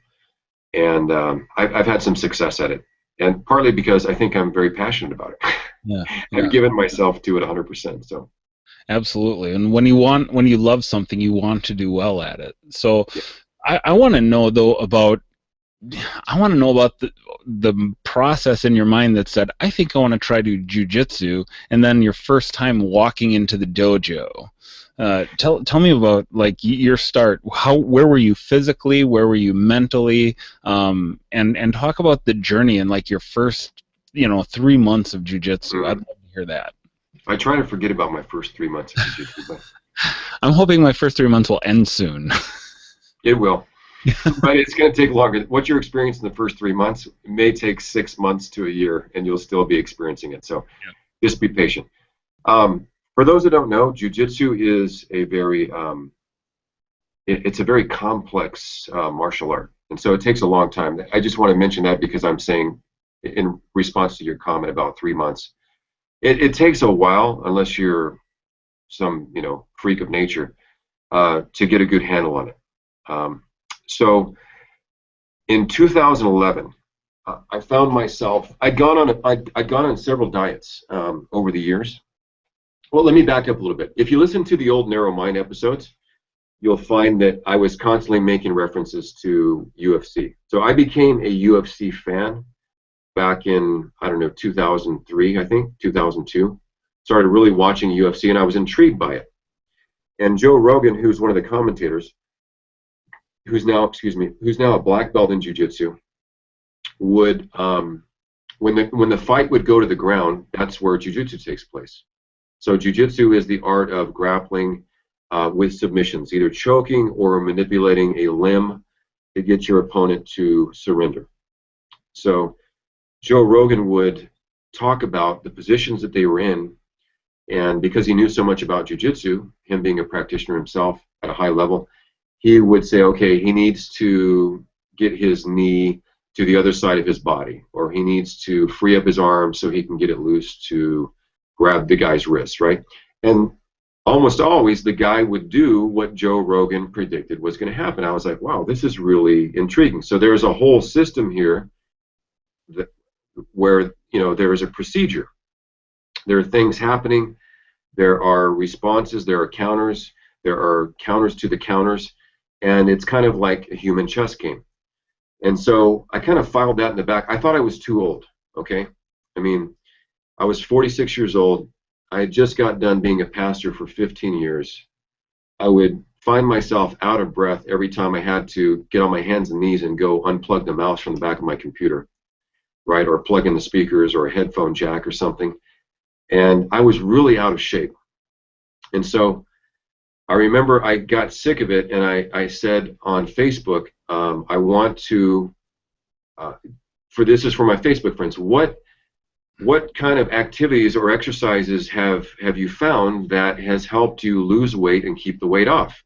And I've had some success at it, and partly because I think I'm very passionate about it. Yeah. I've given myself to it 100%. So. Absolutely, and when you love something, you want to do well at it. So, I want to know about the process in your mind that said, I think I want to try to do jiu-jitsu, and then your first time walking into the dojo. Tell me about like your start. Where were you physically? Where were you mentally? And talk about the journey and like your first 3 months of jiu-jitsu. I'd love to hear that. I try to forget about my first 3 months of jiu-jitsu, but I'm hoping my first 3 months will end soon. It will, but it's going to take longer. What you're experiencing in the first 3 months may take 6 months to a year, and you'll still be experiencing it. So just be patient. For those that don't know, jiu-jitsu is a very it's a very complex martial art, and so it takes a long time. I just want to mention that because I'm saying, in response to your comment about 3 months. It takes a while, unless you're some freak of nature, to get a good handle on it. So in 2011, I found myself. I'd gone on several diets over the years. Well, let me back up a little bit. If you listen to the old Narrow Mind episodes, you'll find that I was constantly making references to UFC. So I became a UFC fan back in, I don't know, 2003, I think, 2002. Started really watching UFC, and I was intrigued by it. And Joe Rogan, who's one of the commentators, who's now a black belt in Jiu-Jitsu, would, when the fight would go to the ground, that's where Jiu-Jitsu takes place. So Jiu-Jitsu is the art of grappling with submissions, either choking or manipulating a limb to get your opponent to surrender. So Joe Rogan would talk about the positions that they were in, and because he knew so much about Jiu-Jitsu, him being a practitioner himself at a high level, he would say, okay, he needs to get his knee to the other side of his body, or he needs to free up his arm so he can get it loose to grab the guy's wrist, right? And almost always the guy would do what Joe Rogan predicted was going to happen. I was like, wow, this is really intriguing. So there's a whole system here that, where, you know, there is a procedure. There are things happening. There are responses. There are counters. There are counters to the counters. And it's kind of like a human chess game. And so I kind of filed that in the back. I thought I was too old, okay? I mean, I was 46 years old. I had just got done being a pastor for 15 years. I would find myself out of breath every time I had to get on my hands and knees and go unplug the mouse from the back of my computer, right? Or plug in the speakers or a headphone jack or something. And I was really out of shape. And so I remember I got sick of it, and I said on Facebook, I want to, this is for my Facebook friends, what kind of activities or exercises have you found that has helped you lose weight and keep the weight off?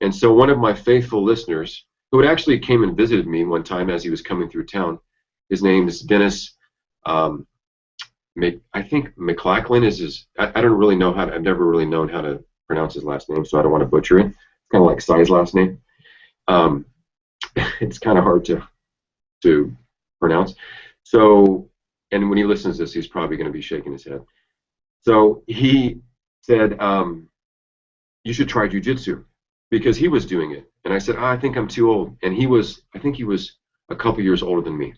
And so one of my faithful listeners, who had actually came and visited me one time as he was coming through town, his name is Dennis, I think McLachlan is his, I don't really know I've never really known how to pronounce his last name, so I don't want to butcher it. It's kind of like Sai's last name. It's kind of hard to pronounce. So, and when he listens to this, he's probably going to be shaking his head. So he said, you should try Jiu-Jitsu, because he was doing it. And I said, I think I'm too old. And I think he was a couple years older than me.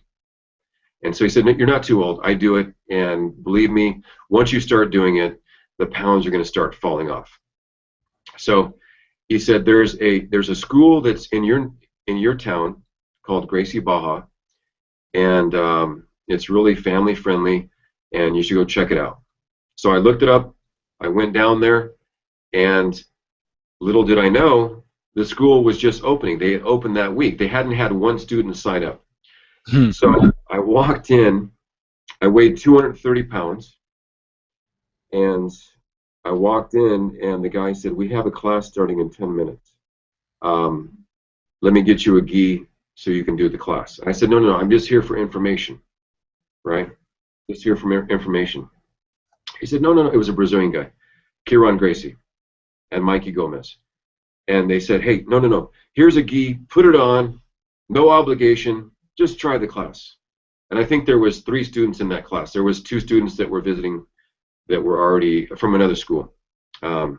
And so he said, you're not too old. I do it, and believe me, once you start doing it, the pounds are going to start falling off. So he said, there's a school that's in your town called Gracie Baja, and it's really family friendly, and you should go check it out. So I looked it up. I went down there, and little did I know, the school was just opening. They had opened that week. They hadn't had one student sign up. So I walked in. I weighed 230 pounds, and I walked in, and the guy said, we have a class starting in 10 minutes. Let me get you a gi so you can do the class. And I said, no, I'm just here for information, right? Just here for information. He said, no, it was a Brazilian guy, Kieran Gracie and Mikey Gomez. And they said, hey, no, here's a gi, put it on, no obligation, just try the class. And I think there was 3 students in that class. There was 2 students that were visiting that were already from another school that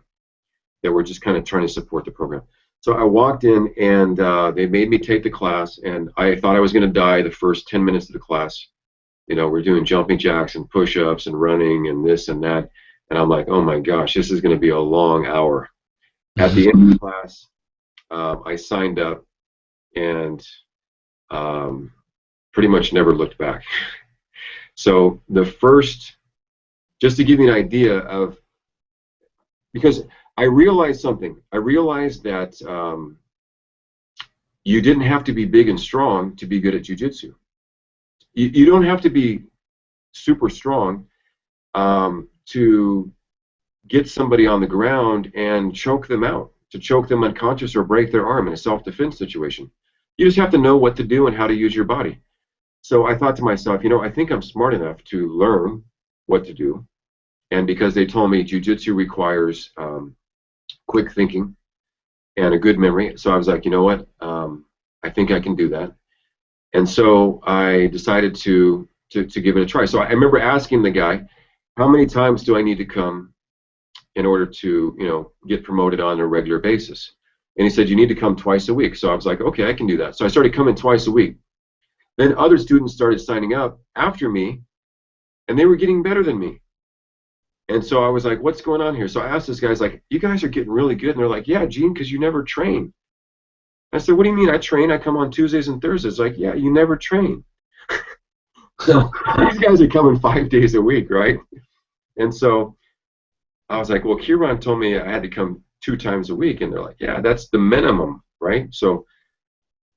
were just kind of trying to support the program. So I walked in, and they made me take the class, and I thought I was going to die the first 10 minutes of the class. You know, we're doing jumping jacks and push-ups and running and this and that, and I'm like, oh my gosh, this is going to be a long hour. At the end of the class, I signed up, and pretty much never looked back. So just to give you an idea of, because I realized something. I realized that you didn't have to be big and strong to be good at Jiu-Jitsu. You don't have to be super strong to get somebody on the ground and choke them out, to choke them unconscious or break their arm in a self-defense situation. You just have to know what to do and how to use your body. So I thought to myself, I think I'm smart enough to learn what to do. And because they told me Jiu-Jitsu requires quick thinking and a good memory, so I was like, you know what, I think I can do that. And so I decided to give it a try. So I remember asking the guy, how many times do I need to come in order to, get promoted on a regular basis? And he said, you need to come twice a week. So I was like, okay, I can do that. So I started coming twice a week. Then other students started signing up after me, and they were getting better than me. And so I was like, what's going on here? So I asked this guy, I was like, you guys are getting really good. And they're like, yeah, Gene, because you never train. I said, what do you mean I train? I come on Tuesdays and Thursdays. Like, yeah, you never train. So these guys are coming 5 days a week, right? And so I was like, well, Kieran told me I had to come 2 times a week. And they're like, yeah, that's the minimum, right? So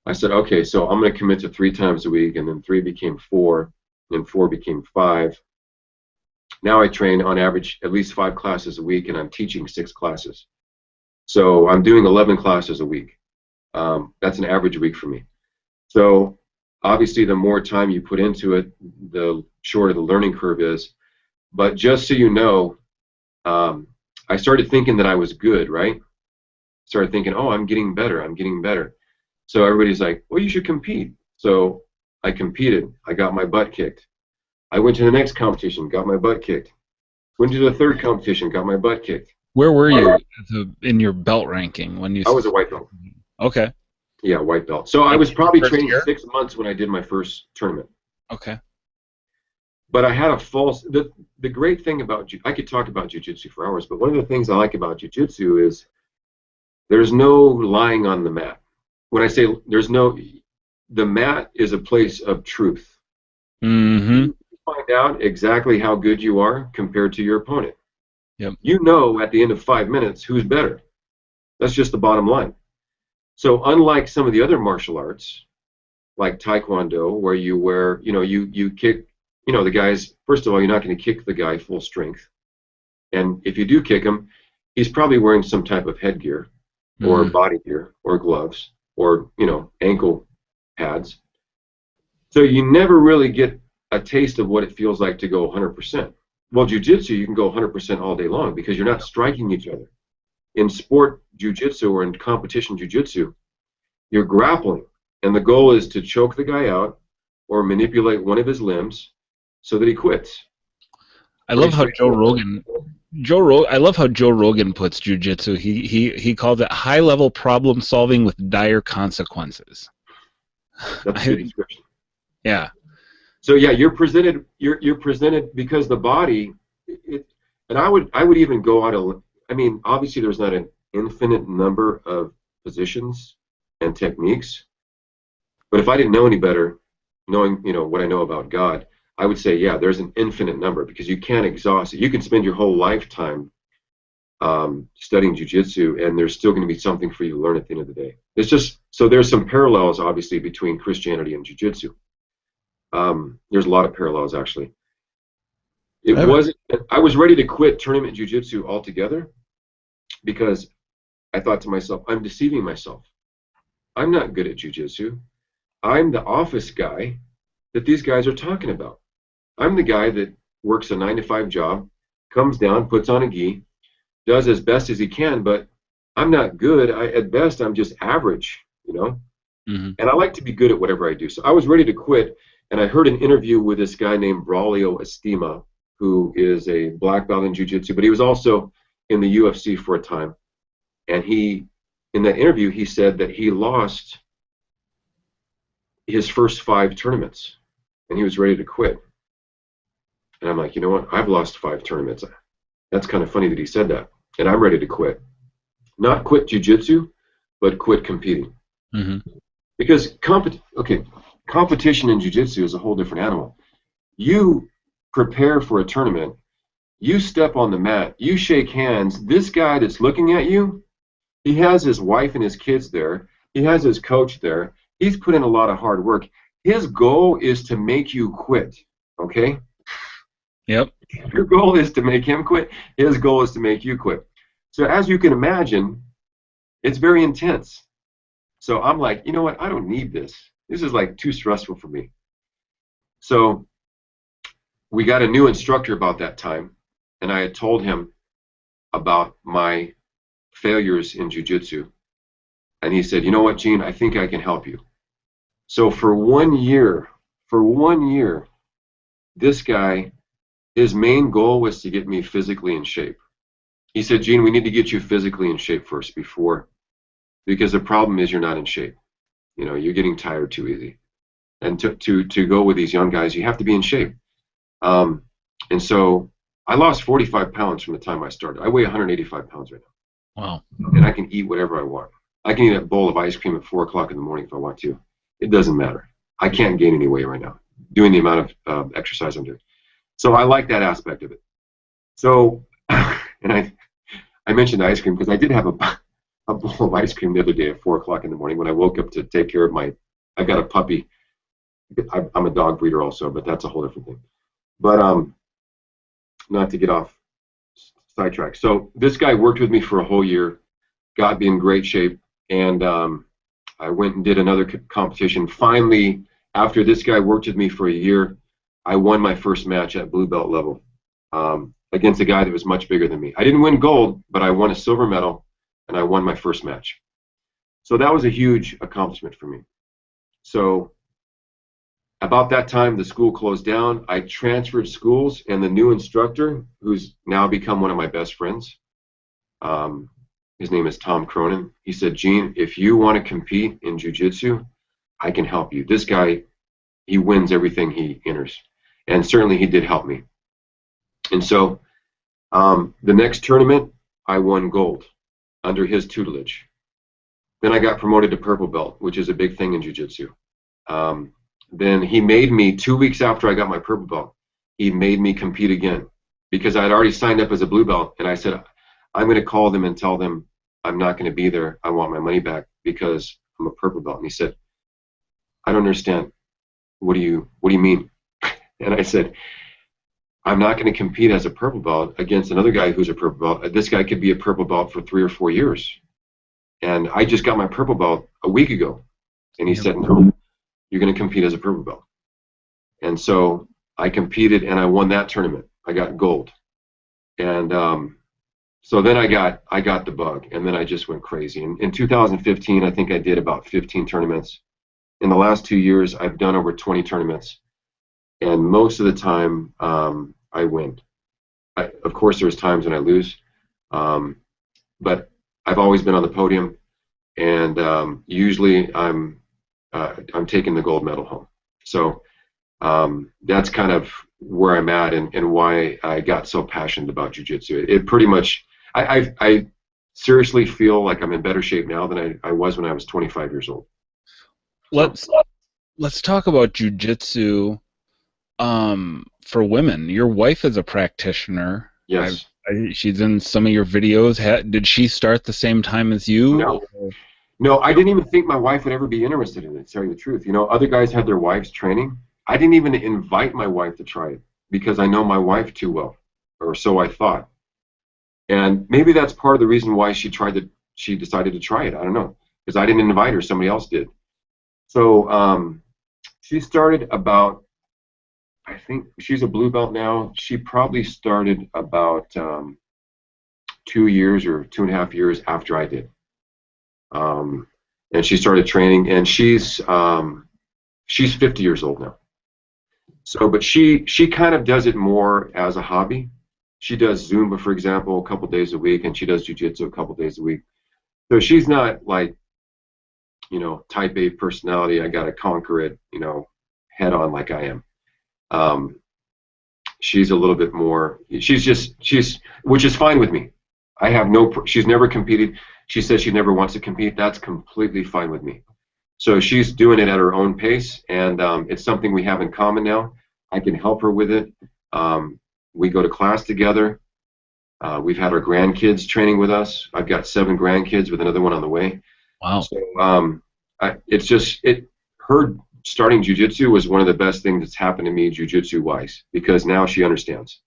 I said, okay, so I'm going to commit to 3 times a week. And then 3 became 4, and 4 became 5. Now I train on average at least 5 classes a week, and I'm teaching 6 classes. So I'm doing 11 classes a week. That's an average week for me. So obviously the more time you put into it, the shorter the learning curve is. But just so you know, I started thinking that I was good, right? Started thinking, oh, I'm getting better, I'm getting better. So everybody's like, well, you should compete. So I competed. I got my butt kicked. I went to the next competition, got my butt kicked. Went to the 3rd competition, got my butt kicked. Where were you in your belt ranking when you? I was a white belt. Okay. Yeah, white belt. So I was probably training 6 months when I did my first tournament. Okay. But I had a false. The great thing about I could talk about jiu-jitsu for hours, but one of the things I like about jiu-jitsu is there's no lying on the mat. When I say the mat is a place of truth. Mm-hmm. You find out exactly how good you are compared to your opponent. Yep. You know at the end of 5 minutes who's better. That's just the bottom line. So unlike some of the other martial arts, like Taekwondo, where you kick, the guys, first of all, you're not going to kick the guy full strength. And if you do kick him, he's probably wearing some type of headgear or body gear or gloves or, ankle pads. So you never really get a taste of what it feels like to go 100%. Well, jiu-jitsu, you can go 100% all day long because you're not striking each other. In sport jiu-jitsu or in competition jiu-jitsu, you're grappling, and the goal is to choke the guy out or manipulate one of his limbs so that he quits. I love how Joe Rogan puts jiu-jitsu. He calls it high-level problem solving with dire consequences. That's a good description. Yeah. So yeah, you're presented because the body, and I would even go out. I mean, obviously there's not an infinite number of positions and techniques, but if I didn't know any better, knowing what I know about God, I would say yeah, there's an infinite number because you can't exhaust it. You can spend your whole lifetime studying jiu-jitsu, and there's still going to be something for you to learn at the end of the day. It's just so there's some parallels obviously between Christianity and jiu-jitsu. There's a lot of parallels actually. I was ready to quit tournament jiu-jitsu altogether because I thought to myself, I'm deceiving myself. I'm not good at jiu-jitsu. I'm the office guy that these guys are talking about. I'm the guy that works a 9-to-5 job, comes down, puts on a gi, does as best as he can, but I'm not good. At best, I'm just average, Mm-hmm. And I like to be good at whatever I do. So I was ready to quit, and I heard an interview with this guy named Braulio Estima, who is a black belt in jiu-jitsu, but he was also in the UFC for a time. And in that interview, he said that he lost his first 5 tournaments, and he was ready to quit. And I'm like, you know what? I've lost 5 tournaments. That's kind of funny that he said that. And I'm ready to quit. Not quit jiu-jitsu, but quit competing. Mm-hmm. Because competition in jiu-jitsu is a whole different animal. You prepare for a tournament, you step on the mat, you shake hands. This guy that's looking at you, he has his wife and his kids there. He has his coach there. He's put in a lot of hard work. His goal is to make you quit, okay? Yep. Your goal is to make him quit. His goal is to make you quit. So as you can imagine, it's very intense. So I'm like, you know what? I don't need this. This is like too stressful for me. So we got a new instructor about that time, and I had told him about my failures in jiu-jitsu. And he said, you know what, Gene, I think I can help you. So for 1 year, this guy, his main goal was to get me physically in shape. He said, Gene, we need to get you physically in shape first because the problem is you're not in shape. You know, you're getting tired too easy. And to go with these young guys, you have to be in shape. And so I lost 45 pounds from the time I started. I weigh 185 pounds right now. Wow. And I can eat whatever I want. I can eat a bowl of ice cream at 4 o'clock in the morning if I want to. It doesn't matter. I can't gain any weight right now, doing the amount of exercise I'm doing. So I like that aspect of it. So, and I mentioned ice cream because I did have a bowl of ice cream the other day at 4 o'clock in the morning when I woke up to take care of I've got a puppy. I'm a dog breeder also, but that's a whole different thing. But not to get off sidetrack. So this guy worked with me for a whole year, got me in great shape, and I went and did another competition. Finally, after this guy worked with me for a year, I won my first match at blue belt level against a guy that was much bigger than me. I didn't win gold, but I won a silver medal, and I won my first match. So that was a huge accomplishment for me. So about that time, the school closed down. I transferred schools, and the new instructor, who's now become one of my best friends, his name is Tom Cronin. He said, Gene, if you want to compete in jiu-jitsu, I can help you. This guy, he wins everything he enters. And certainly he did help me. And so the next tournament, I won gold under his tutelage. Then I got promoted to purple belt, which is a big thing in jiu-jitsu. Then he made me, 2 weeks after I got my purple belt, he made me compete again because I had already signed up as a blue belt. And I said, I'm going to call them and tell them I'm not going to be there. I want my money back because I'm a purple belt. And he said, I don't understand. What do you mean? And I said, I'm not going to compete as a purple belt against another guy who's a purple belt. This guy could be a purple belt for 3 or 4 years. And I just got my purple belt a week ago. And he said, no, you're going to compete as a purple belt. And so I competed and I won that tournament. I got gold. And so then I got the bug, and then I just went crazy. In 2015, I think I did about 15 tournaments. In the last 2 years, I've done over 20 tournaments, and most of the time I win. Of course, there's times when I lose, but I've always been on the podium, and usually I'm taking the gold medal home. So that's kind of where I'm at and why I got so passionate about jiu-jitsu. It pretty much, I seriously feel like I'm in better shape now than I was when I was 25 years old. Let's talk about jiu-jitsu for women. Your wife is a practitioner. Yes. She's in some of your videos. Did she start the same time as you? No. No, I didn't even think my wife would ever be interested in it, to tell you the truth. You know, other guys had their wives training. I didn't even invite my wife to try it because I know my wife too well, or so I thought. And maybe that's part of the reason why she decided to try it. I don't know, because I didn't invite her, somebody else did. So she started about, I think she's a blue belt now. She probably started about 2 years or 2.5 years after I did. And she started training, and she's 50 years old now. So, but she kind of does it more as a hobby. She does Zumba, for example, a couple days a week, and she does jiu-jitsu a couple days a week. So she's not like, you know, type A personality, I got to conquer it, you know, head on like I am. She's a little bit more, which is fine with me. I have she's never competed. She says she never wants to compete. That's completely fine with me. So she's doing it at her own pace, and it's something we have in common now. I can help her with it. We go to class together. We've had our grandkids training with us. I've got 7 grandkids with another one on the way. Wow. So her starting jiu-jitsu was one of the best things that's happened to me jiu-jitsu wise, because now she understands.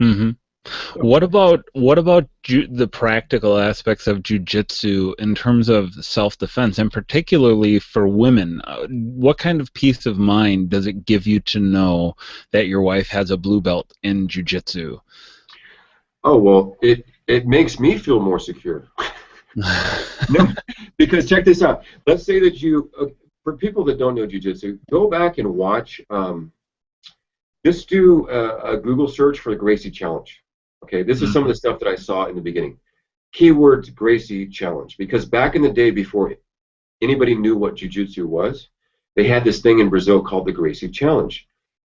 Mm-hmm. So. What about the practical aspects of jiu-jitsu in terms of self-defense, and particularly for women? What kind of peace of mind does it give you to know that your wife has a blue belt in jiu-jitsu? Oh, well, it makes me feel more secure. No, because check this out. Let's say that for people that don't know Jiu-Jitsu, go back and watch. Just do a Google search for the Gracie Challenge. Okay, this is some of the stuff that I saw in the beginning. Keywords Gracie Challenge, because back in the day, before anybody knew what Jiu-Jitsu was, they had this thing in Brazil called the Gracie Challenge,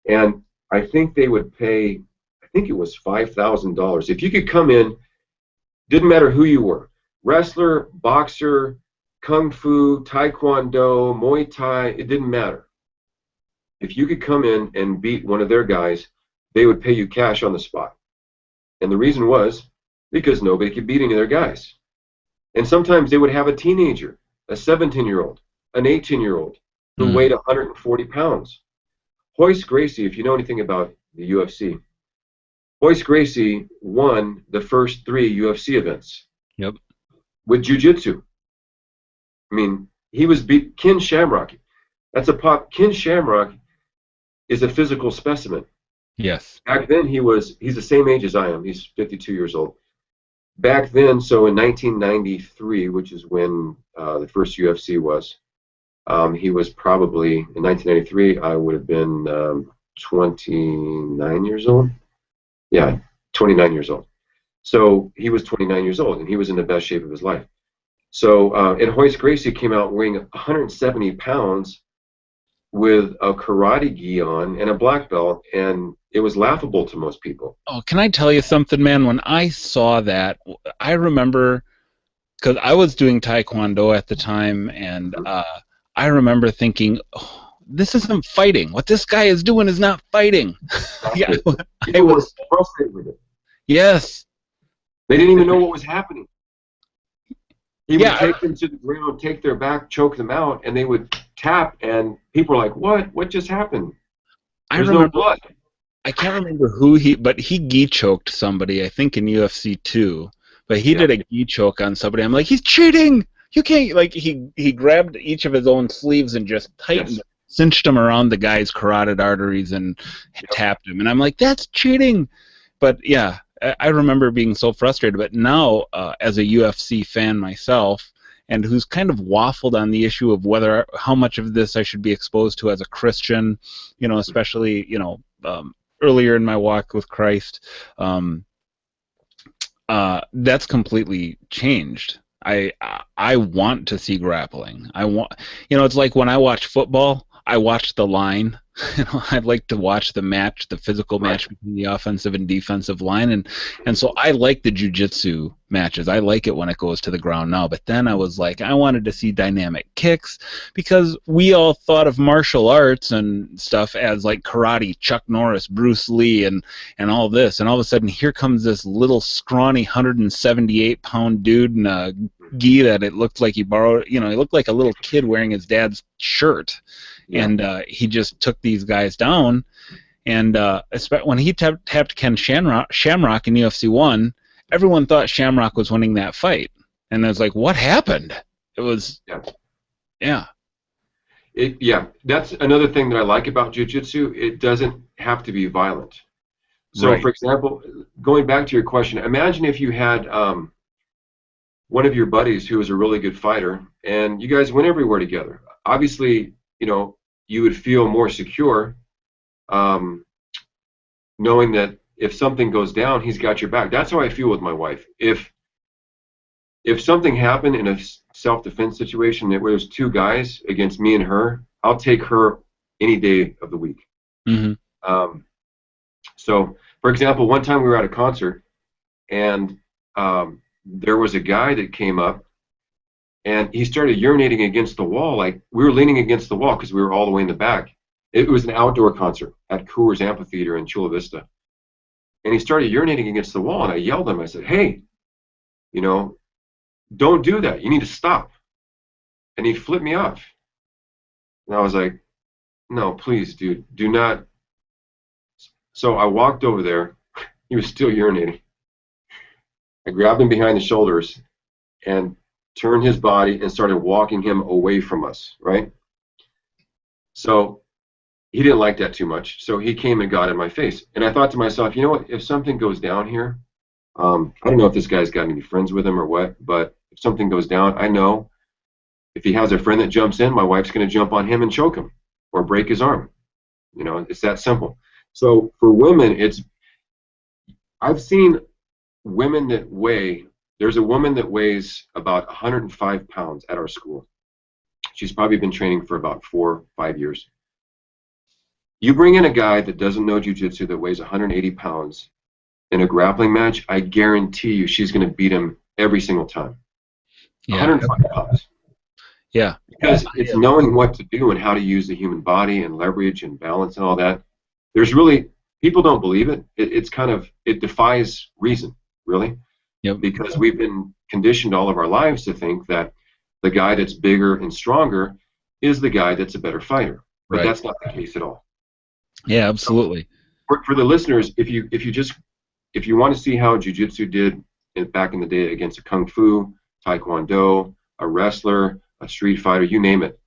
and I think they would pay, I think it was $5,000 if you could come in. Didn't matter who you were, wrestler, boxer, kung fu, taekwondo, Muay Thai, it didn't matter. If you could come in and beat one of their guys, they would pay you cash on the spot. And the reason was because nobody could beat any of their guys. And sometimes they would have a teenager, a 17-year-old, an 18-year-old, who weighed 140 pounds. Royce Gracie, if you know anything about the UFC, Royce Gracie won the first 3 UFC events. Yep. With Jiu-Jitsu. I mean, he was beat. Ken Shamrock. That's a pop. Ken Shamrock is a physical specimen. Yes. Back then he's the same age as I am. He's 52 years old. Back then, so in 1993, which is when the first UFC was, he was probably, in 1993, I would have been 29 years old. Yeah, 29 years old. So he was 29 years old, and he was in the best shape of his life. So, and Royce Gracie came out weighing 170 pounds with a karate gi on and a black belt, and it was laughable to most people. Oh, can I tell you something, man? When I saw that, I remember, because I was doing Taekwondo at the time, and I remember thinking, oh, this isn't fighting. What this guy is doing is not fighting. Yeah, I was frustrated with it. Yes. They didn't even know what was happening. He would take them to the ground, take their back, choke them out, and they would tap, and people were like, what? What just happened? There's no blood. I can't remember but he gi choked somebody, I think in UFC 2. But he did a gi choke on somebody. I'm like, he's cheating! You can't, like, he grabbed each of his own sleeves and just tightened, cinched them around the guy's carotid arteries and tapped him. And I'm like, that's cheating! But yeah, I remember being so frustrated. But now, as a UFC fan myself, and who's kind of waffled on the issue of how much of this I should be exposed to as a Christian, you know, especially, you know, earlier in my walk with Christ, that's completely changed. I want to see grappling. You know, it's like when I watch football, I watch the line. You know, I'd like to watch the match, the physical match between the offensive and defensive line, and so I like the jiu-jitsu matches. I like it when it goes to the ground now. But then I was like, I wanted to see dynamic kicks, because we all thought of martial arts and stuff as like karate, Chuck Norris, Bruce Lee, and all this, and all of a sudden here comes this little scrawny 178-pound dude in a gi that it looked like he borrowed. You know, he looked like a little kid wearing his dad's shirt. And he just took these guys down, and when he tapped Ken Shamrock in UFC 1, everyone thought Shamrock was winning that fight, and it was like, what happened? It was, that's another thing that I like about Jiu-Jitsu. It doesn't have to be violent. So, for example, going back to your question, imagine if you had one of your buddies who was a really good fighter, and you guys went everywhere together. Obviously, you know, you would feel more secure knowing that if something goes down, he's got your back. That's how I feel with my wife. If something happened in a self-defense situation where there's 2 guys against me and her, I'll take her any day of the week. Mm-hmm. So, for example, one time we were at a concert, and there was a guy that came up, and he started urinating against the wall. Like, we were leaning against the wall because we were all the way in the back. It was an outdoor concert at Coors Amphitheater in Chula Vista. And he started urinating against the wall, and I yelled at him. I said, hey, you know, don't do that. You need to stop. And he flipped me off. And I was like, no, please, dude, do not. So I walked over there. He was still urinating. I grabbed him behind the shoulders and turned his body and started walking him away from us, right? So he didn't like that too much, so he came and got in my face. And I thought to myself, you know what, if something goes down here, I don't know if this guy's got any friends with him or what, but if something goes down, I know If he has a friend that jumps in, my wife's going to jump on him and choke him or break his arm. You know, it's that simple. So for women, I've seen women that weigh, there's a woman that weighs about 105 pounds at our school. She's probably been training for about 4 or 5 years. You bring in a guy that doesn't know jiu-jitsu that weighs 180 pounds in a grappling match, I guarantee you she's going to beat him every single time. Yeah. 105 pounds. Yeah. Because it's knowing what to do and how to use the human body and leverage and balance and all that. There's really, people don't believe it. It's kind of, it defies reason, really. Yep. Because we've been conditioned all of our lives to think that the guy that's bigger and stronger is the guy that's a better fighter. But Right. that's not the case at all. Yeah, absolutely. For the listeners, if you want to see how jiu-jitsu did back in the day against a kung fu, taekwondo, a wrestler, a street fighter, you name it,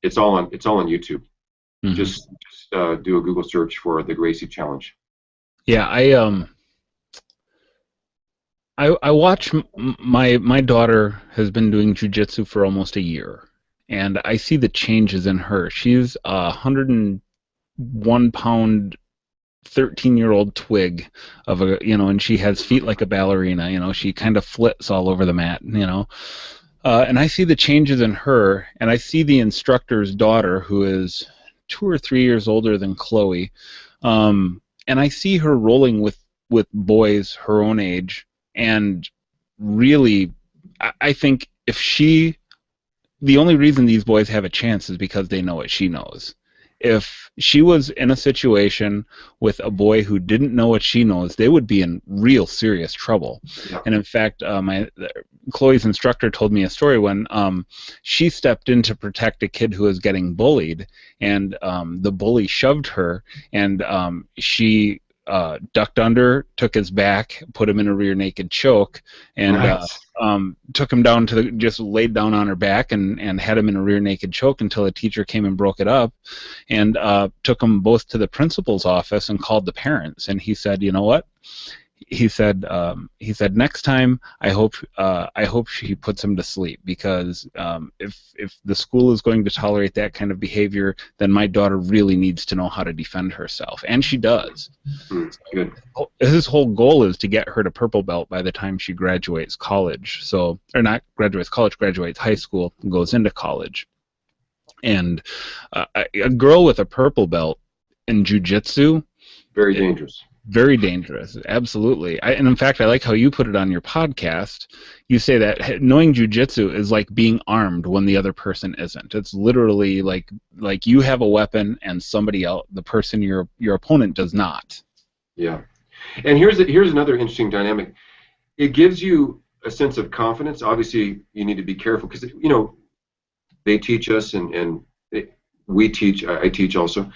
it's all on YouTube. Mm-hmm. Just do a Google search for the Gracie Challenge. Yeah, I watch my daughter has been doing jiu-jitsu for almost a year, and I see the changes in her. She's a 101-pound 13-year-old twig of a, and she has feet like a ballerina, she kind of flits all over the mat, and I see the changes in her, and I see the instructor's daughter, who is 2 or 3 years older than Chloe, and I see her rolling with boys her own age, and really, I think the only reason these boys have a chance is because they know what she knows. If she was in a situation with a boy who didn't know what she knows, they would be in real serious trouble. Yeah. And in fact, Chloe's instructor told me a story when she stepped in to protect a kid who was getting bullied, and the bully shoved her, and she ducked under, took his back, put him in a rear naked choke, and nice. Took him down just laid down on her back and had him in a rear naked choke until a teacher came and broke it up, and took them both to the principal's office and called the parents. And he said, you know what? He said next time I hope she puts him to sleep, because if the school is going to tolerate that kind of behavior, then my daughter really needs to know how to defend herself, and she does. Good. His whole goal is to get her to purple belt by the time she graduates college. So, or not graduates college, graduates high school, and goes into college. And a girl with a purple belt in jiu-jitsu, very dangerous. Very dangerous, absolutely. And in fact, I like how you put it on your podcast. You say that knowing jiu-jitsu is like being armed when the other person isn't. It's literally like you have a weapon and somebody else, the person your opponent, does not. Yeah, and here's another interesting dynamic. It gives you a sense of confidence. Obviously, you need to be careful because they teach us, and we teach. I teach also.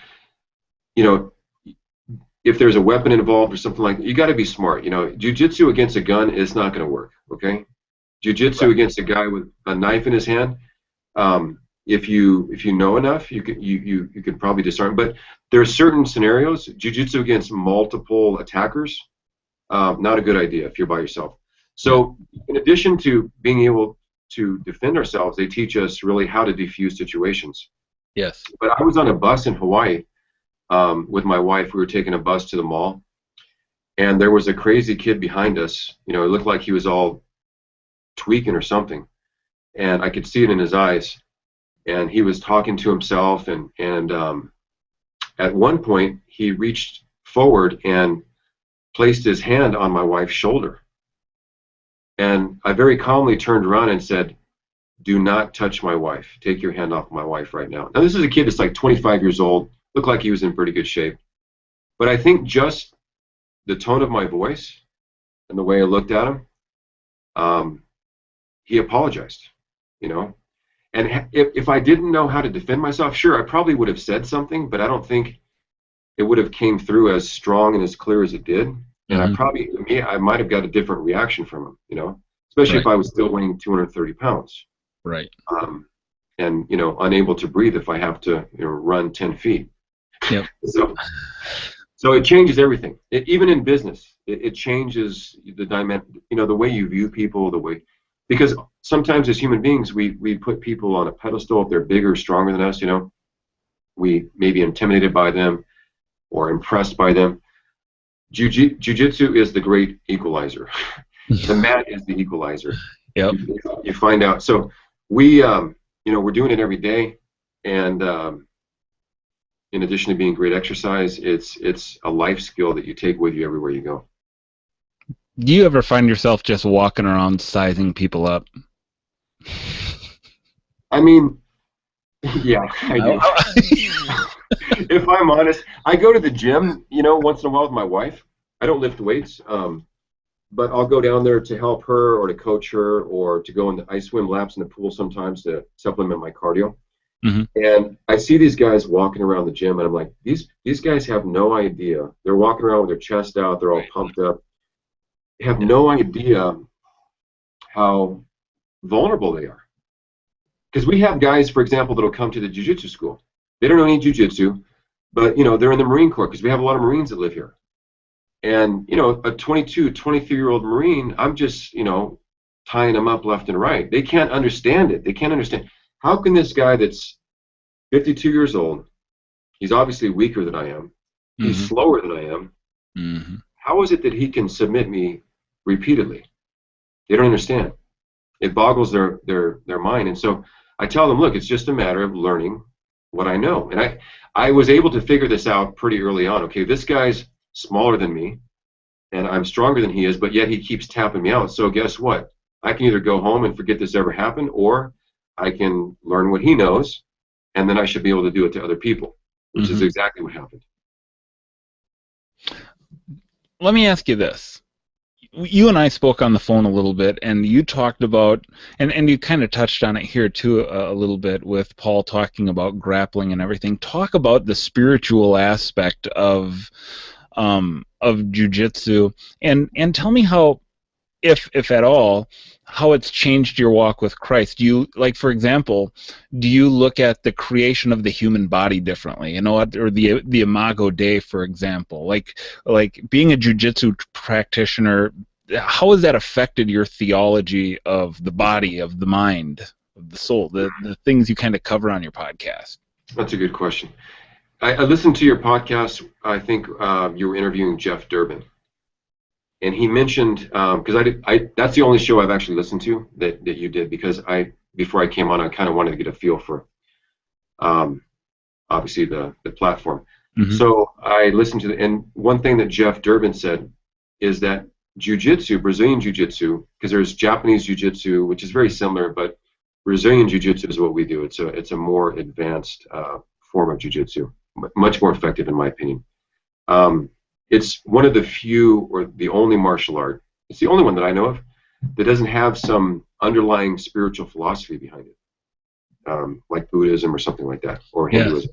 If there's a weapon involved or something like that, you got to be smart. Jiu-jitsu against a gun is not going to work. Okay, jiu-jitsu right. Against a guy with a knife in his hand, if you know enough, you could probably disarm. But there are certain scenarios. Jiu-jitsu against multiple attackers, not a good idea if you're by yourself. So, in addition to being able to defend ourselves, they teach us really how to defuse situations. Yes. But I was on a bus in Hawaii. With my wife, we were taking a bus to the mall, and there was a crazy kid behind us. It looked like he was all tweaking or something, and I could see it in his eyes. And he was talking to himself, and at one point he reached forward and placed his hand on my wife's shoulder. And I very calmly turned around and said, "Do not touch my wife. Take your hand off my wife right now." Now this is a kid that's like 25 years old. Looked like he was in pretty good shape. But I think just the tone of my voice and the way I looked at him, he apologized, And if I didn't know how to defend myself, sure, I probably would have said something, but I don't think it would have came through as strong and as clear as it did. And I might have got a different reaction from him, especially right. if I was still weighing 230 pounds. Right. And, unable to breathe if I have to, run 10 feet. Yep. So it changes everything. Even in business, it changes the dimension. The way you view people, because sometimes as human beings, we put people on a pedestal if they're bigger, stronger than us, you know. We may be intimidated by them or impressed by them. Jiu-Jitsu is the great equalizer. The mat is the equalizer. Yep. You find out. So we, you know, we're doing it every day, and in addition to being great exercise, it's a life skill that you take with you everywhere you go. Do you ever find yourself just walking around sizing people up? I mean, yeah, I do. If I'm honest, I go to the gym, you know, once in a while with my wife. I don't lift weights, but I'll go down there to help her or to coach her or to go in. I swim laps in the pool sometimes to supplement my cardio. Mm-hmm. And I see these guys walking around the gym, and I'm like, these guys have no idea. They're walking around with their chest out. They're all pumped up. They have no idea how vulnerable they are. Because we have guys, for example, that'll come to the jiu-jitsu school. They don't know any jiu-jitsu, but, you know, they're in the Marine Corps because we have a lot of Marines that live here. And, you know, a 22, 23-year-old Marine, I'm just, you know, tying them up left and right. They can't understand it. They can't understand. How can this guy that's 52 years old, he's obviously weaker than I am, he's slower than I am, how is it that he can submit me repeatedly? They don't understand. It boggles their mind. And so I tell them, look, it's just a matter of learning what I know. And I was able to figure this out pretty early on. Okay, this guy's smaller than me, and I'm stronger than he is, but yet he keeps tapping me out. So guess what? I can either go home and forget this ever happened, or I can learn what he knows, and then I should be able to do it to other people, which is exactly what happened. Let me ask you this. You and I spoke on the phone a little bit, and you talked about, and you kind of touched on it here too a little bit with Paul talking about grappling and everything. Talk about the spiritual aspect of jiu-jitsu, and tell me how, if at all, how it's changed your walk with Christ. Do you, like, for example, do you look at the creation of the human body differently? You know, or the Imago Dei, for example, like being a jiu-jitsu practitioner, how has that affected your theology of the body, of the mind, of the soul, the things you kind of cover on your podcast? That's a good question. I listened to your podcast. I think you were interviewing Jeff Durbin. And he mentioned, because that's the only show I've actually listened to that you did, because before I came on, I kind of wanted to get a feel for, obviously, the platform. So I listened to and one thing that Jeff Durbin said is that jiu-jitsu, Brazilian jiu-jitsu, because there's Japanese jiu-jitsu, which is very similar, but Brazilian jiu-jitsu is what we do. It's a more advanced form of jiu-jitsu, much more effective in my opinion. It's one of the few, or the only martial art, it's the only one that I know of, that doesn't have some underlying spiritual philosophy behind it, like Buddhism or something like that, or Hinduism.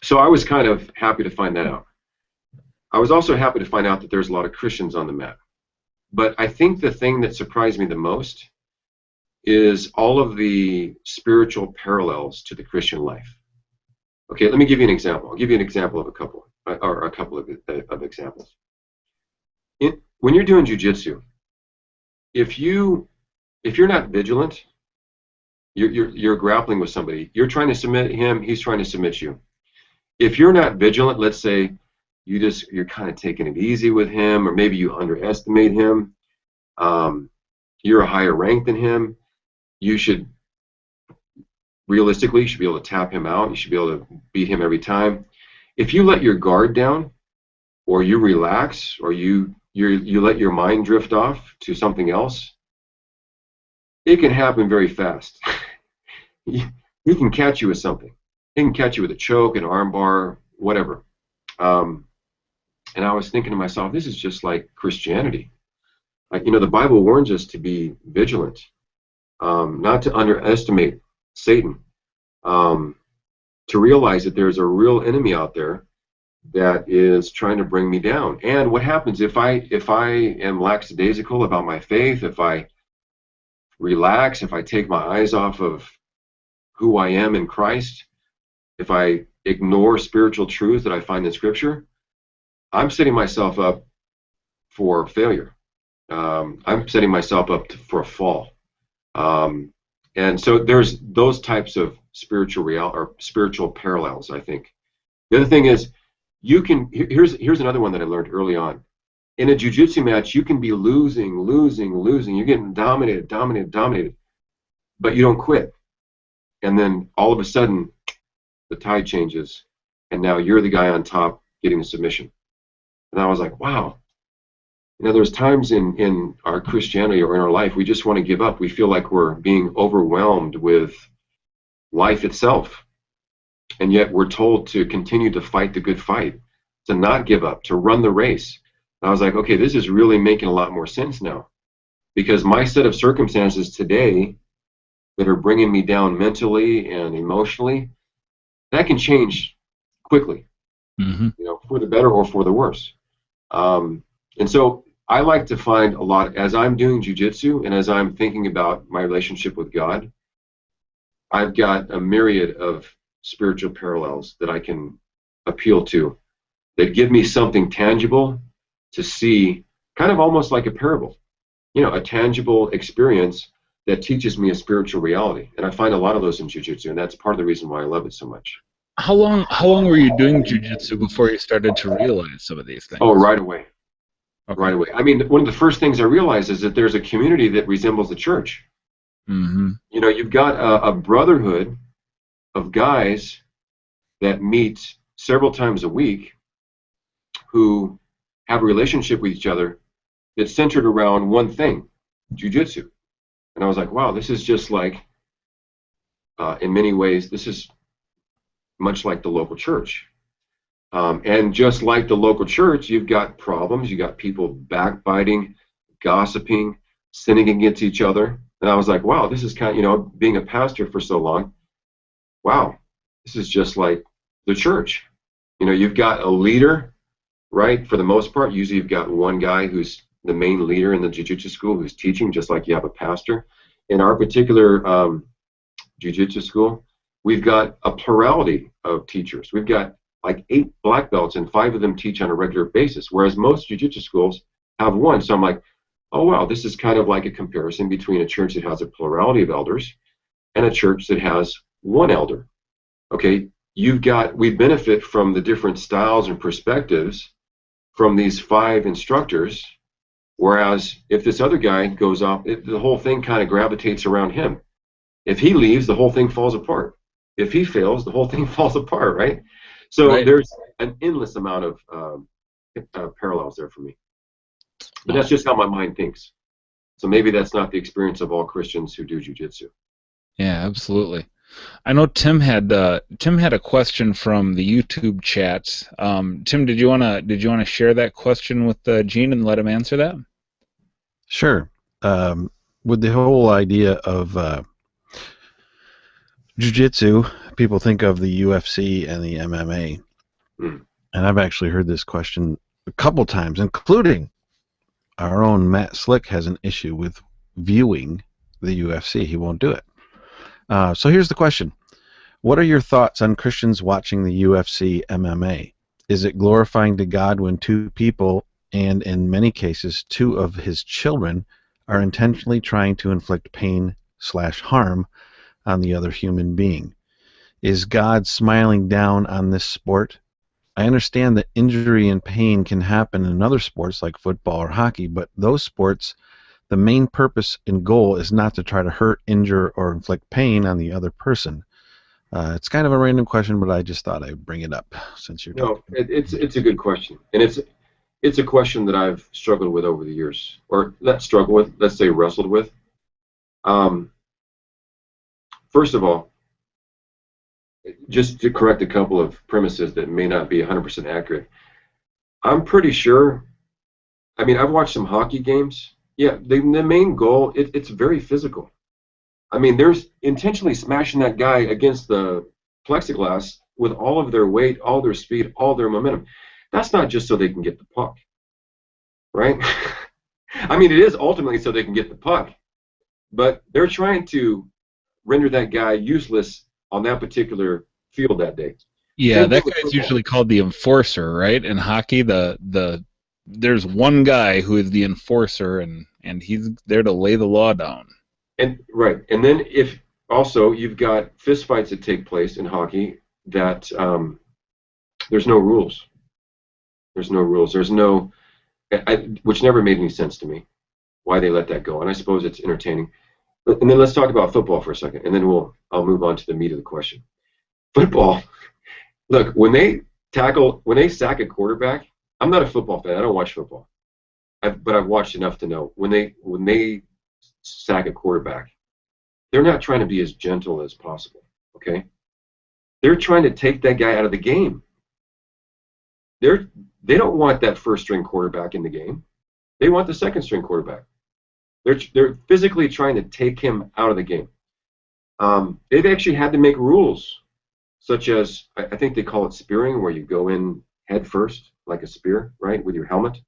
So I was kind of happy to find that out. I was also happy to find out that there's a lot of Christians on the mat. But I think the thing that surprised me the most is all of the spiritual parallels to the Christian life. Okay, let me give you an example. I'll give you an example of a couple of examples. When you're doing jiu-jitsu, if you're not vigilant, you're grappling with somebody. You're trying to submit him. He's trying to submit you. If you're not vigilant, let's say you're kind of taking it easy with him, or maybe you underestimate him. You're a higher rank than him. Realistically, you should be able to tap him out. You should be able to beat him every time. If you let your guard down, or you relax, or you let your mind drift off to something else, it can happen very fast. He can catch you with something. He can catch you with a choke, an armbar, whatever. And I was thinking to myself, this is just like Christianity. Like, the Bible warns us to be vigilant, not to underestimate Satan, to realize that there's a real enemy out there that is trying to bring me down. And what happens if I am lackadaisical about my faith, if I relax, if I take my eyes off of who I am in Christ, if I ignore spiritual truths that I find in Scripture, I'm setting myself up for failure. I'm setting myself up for a fall. And so there's those types of spiritual parallels, I think. The other thing is, here's another one that I learned early on. In a jiu-jitsu match, you can be losing. You're getting dominated, but you don't quit. And then all of a sudden, the tide changes, and now you're the guy on top getting the submission. And I was like, wow. There's times in our Christianity or in our life, we just want to give up. We feel like we're being overwhelmed with life itself. And yet we're told to continue to fight the good fight, to not give up, to run the race. And I was like, okay, this is really making a lot more sense now. Because my set of circumstances today that are bringing me down mentally and emotionally, that can change quickly, for the better or for the worse. And so I like to find a lot, as I'm doing jiu-jitsu and as I'm thinking about my relationship with God, I've got a myriad of spiritual parallels that I can appeal to that give me something tangible to see, kind of almost like a parable, a tangible experience that teaches me a spiritual reality. And I find a lot of those in jiu-jitsu, and that's part of the reason why I love it so much. How long were you doing jiu-jitsu before you started to realize some of these things? Oh, right away. Okay. Right away. I mean, one of the first things I realized is that there's a community that resembles the church. You've got a brotherhood of guys that meet several times a week who have a relationship with each other that's centered around one thing, jiu-jitsu. And I was like, wow, this is just like, in many ways, this is much like the local church. And just like the local church, you've got problems. You got people backbiting, gossiping, sinning against each other. And I was like, wow, this is kind of, being a pastor for so long, wow, this is just like the church. You've got a leader, right? For the most part, usually you've got one guy who's the main leader in the jiu-jitsu school who's teaching, just like you have a pastor. In our particular jiu-jitsu school, we've got a plurality of teachers. We've got like 8 black belts, and 5 of them teach on a regular basis, whereas most jiu-jitsu schools have 1. So I'm like, oh, wow, this is kind of like a comparison between a church that has a plurality of elders and a church that has 1 elder. Okay, we benefit from the different styles and perspectives from these 5 instructors, whereas if this other guy goes off, the whole thing kind of gravitates around him. If he leaves, the whole thing falls apart. If he fails, the whole thing falls apart, right? So right. There's an endless amount of parallels there for me. But that's just how my mind thinks. So maybe that's not the experience of all Christians who do jiu-jitsu. Yeah, absolutely. I know Tim had a question from the YouTube chat. Tim, did you wanna share that question with Gene and let him answer that? Sure. With the whole idea of jiu-jitsu, people think of the UFC and the MMA. And I've actually heard this question a couple times, including our own Matt Slick has an issue with viewing the UFC. He won't do it. So here's the question. What are your thoughts on Christians watching the UFC MMA? Is it glorifying to God when 2 people, and in many cases 2 of his children, are intentionally trying to inflict pain/harm on the other human being? Is God smiling down on this sport? I understand that injury and pain can happen in other sports like football or hockey, but those sports, the main purpose and goal is not to try to hurt, injure, or inflict pain on the other person. It's kind of a random question, but I just thought I'd bring it up since you're talking. No, it's a good question, and it's a question that I've struggled with over the years, or let's say wrestled with. First of all, just to correct a couple of premises that may not be 100% accurate, I'm pretty sure. I mean, I've watched some hockey games. Yeah, the main goal, it's very physical. I mean, there's intentionally smashing that guy against the plexiglass with all of their weight, all their speed, all their momentum. That's not just so they can get the puck, right? I mean, it is ultimately so they can get the puck, but they're trying to render that guy useless on that particular field that day. Yeah, that guy's usually called the enforcer, right? In hockey, the there's one guy who is the enforcer, and he's there to lay the law down. And right, and then if also you've got fistfights that take place in hockey that there's no rules. There's no rules. There's no, which never made any sense to me, why they let that go. And I suppose it's entertaining. And then let's talk about football for a second, and then I'll move on to the meat of the question. Football. Look, when they sack a quarterback, I'm not a football fan. I don't watch football, but I've watched enough to know when they sack a quarterback, they're not trying to be as gentle as possible. Okay, they're trying to take that guy out of the game. They don't want that first string quarterback in the game. They want the second string quarterback. They're physically trying to take him out of the game. They've actually had to make rules, such as I think they call it spearing, where you go in head first, like a spear, right, with your helmet.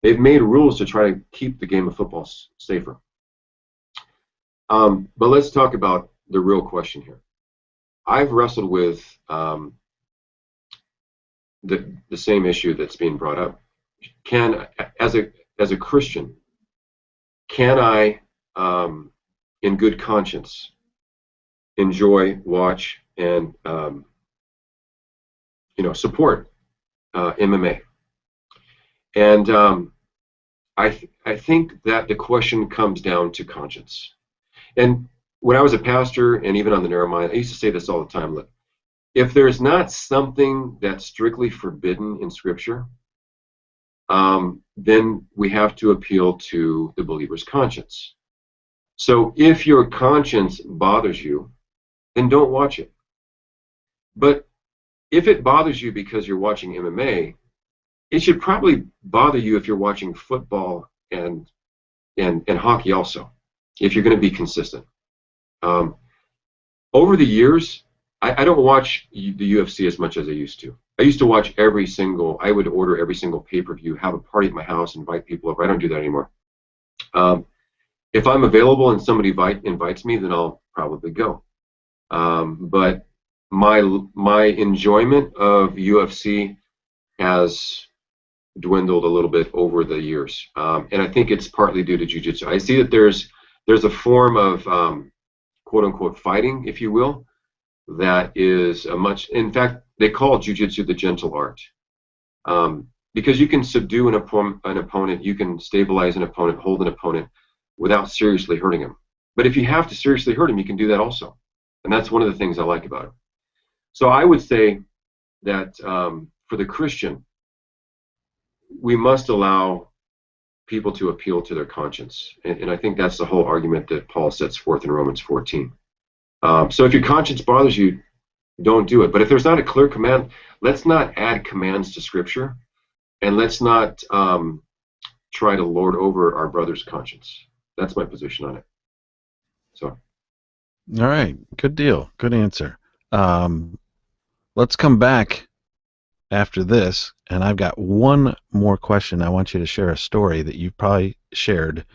They've made rules to try to keep the game of football safer. But let's talk about the real question here. I've wrestled with the same issue that's being brought up. As a Christian, can I, in good conscience, enjoy, watch, and support MMA? And I think that the question comes down to conscience. And when I was a pastor, and even on the Narrow Mind, I used to say this all the time. Look, if there's not something that's strictly forbidden in Scripture, then we have to appeal to the believer's conscience. So if your conscience bothers you, then don't watch it. But if it bothers you because you're watching MMA, it should probably bother you if you're watching football and hockey also, if you're going to be consistent. Over the years, I don't watch the UFC as much as I used to. I used to watch I would order every single pay-per-view, have a party at my house, invite people over. I don't do that anymore. If I'm available and somebody invites me, then I'll probably go. But my enjoyment of UFC has dwindled a little bit over the years, and I think it's partly due to Jiu-Jitsu. I see that there's a form of quote-unquote fighting, if you will, that is in fact, they call Jiu-Jitsu the gentle art, because you can subdue an opponent, you can stabilize an opponent, hold an opponent without seriously hurting him. But if you have to seriously hurt him, you can do that also, and that's one of the things I like about it. So I would say that for the Christian, we must allow people to appeal to their conscience, and I think that's the whole argument that Paul sets forth in Romans 14. So if your conscience bothers you, don't do it. But if there's not a clear command, let's not add commands to Scripture, and let's not try to lord over our brother's conscience. That's my position on it. So. All right, good deal, good answer. Let's come back after this, and I've got one more question. I want you to share a story that you've probably shared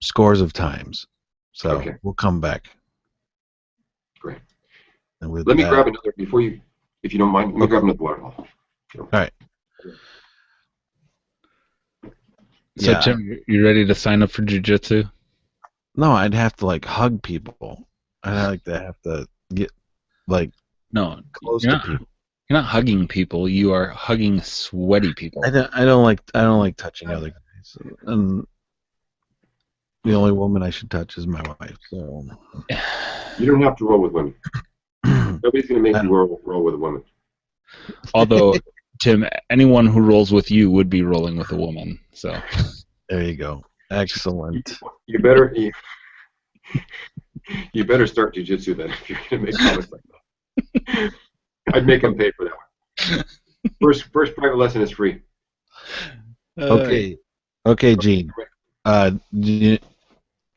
scores of times. So okay. We'll come back. Great. And with let me grab another before you, if you don't mind. Let me grab another water bottle. All right. So yeah. Tim, you ready to sign up for Jiu-Jitsu? No, I'd have to hug people. I'd like to have to get close to people. You're not hugging people. You are hugging sweaty people. I don't like touching other guys. And the only woman I should touch is my wife. So you don't have to roll with women. Nobody's going to make you roll with a woman. Although, Tim, anyone who rolls with you would be rolling with a woman. So there you go. Excellent. You better start Jiu-Jitsu then if you're going to make comments like that. I'd make them pay for that one. First private lesson is free. Okay, Gene.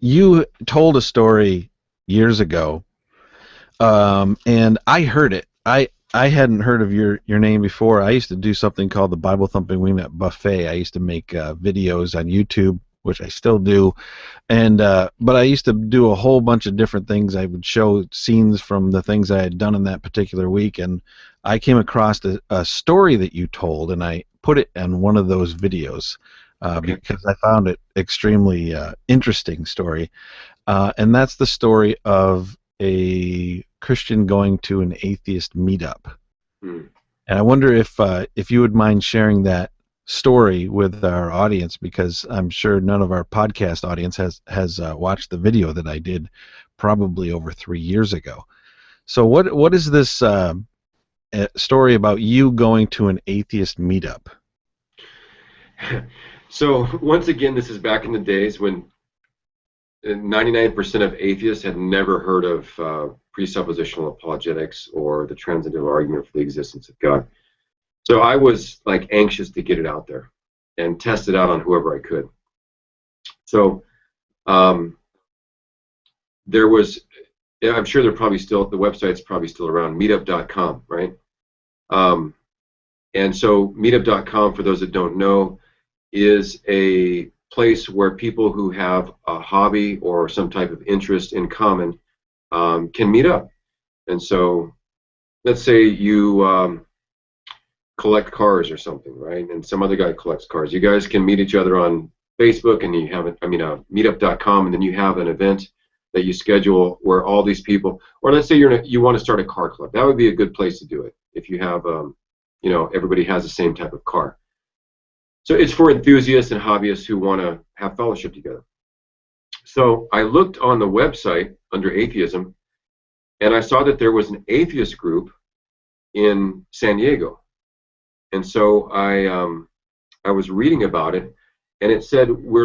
You told a story years ago, and I heard it. I hadn't heard of your name before. I used to do something called the Bible Thumping Wingnut Buffet. I used to make videos on YouTube, which I still do, and but I used to do a whole bunch of different things. I would show scenes from the things I had done in that particular week, and I came across a story that you told, and I put it in one of those videos Okay. because I found it extremely interesting story. And that's the story of a Christian going to an atheist meetup. Hmm. And I wonder if you would mind sharing that story with our audience, because I'm sure none of our podcast audience has watched the video that I did probably over 3 years ago. So what is this story about you going to an atheist meetup? So once again, this is back in the days when 99% of atheists had never heard of presuppositional apologetics or the transcendental argument for the existence of God. So I was like anxious to get it out there and test it out on whoever I could. So there was, I'm sure they're probably still, the website's probably still around, meetup.com, right? And so meetup.com, for those that don't know, is a place where people who have a hobby or some type of interest in common can meet up. And so let's say you collect cars or something, right? And some other guy collects cars. You guys can meet each other on Facebook, and you have meetup.com, and then you have an event that you schedule where all these people, or let's say you want to start a car club. That would be a good place to do it if you have, everybody has the same type of car. So it's for enthusiasts and hobbyists who want to have fellowship together. So I looked on the website under atheism, and I saw that there was an atheist group in San Diego. And so I was reading about it, and it said we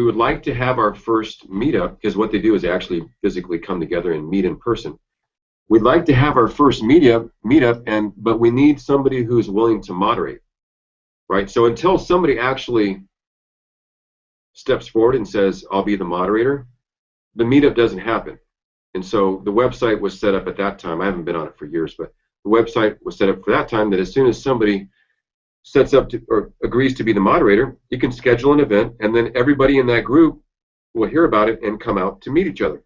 would like to have our first meetup, because what they do is they actually physically come together and meet in person. We'd like to have our first meetup, but we need somebody who's willing to moderate, right? So until somebody actually steps forward and says, I'll be the moderator, the meetup doesn't happen. And so the website was set up at that time. I haven't been on it for years, but the website was set up for that time that as soon as somebody sets up to, or agrees to be the moderator, you can schedule an event, and then everybody in that group will hear about it and come out to meet each other.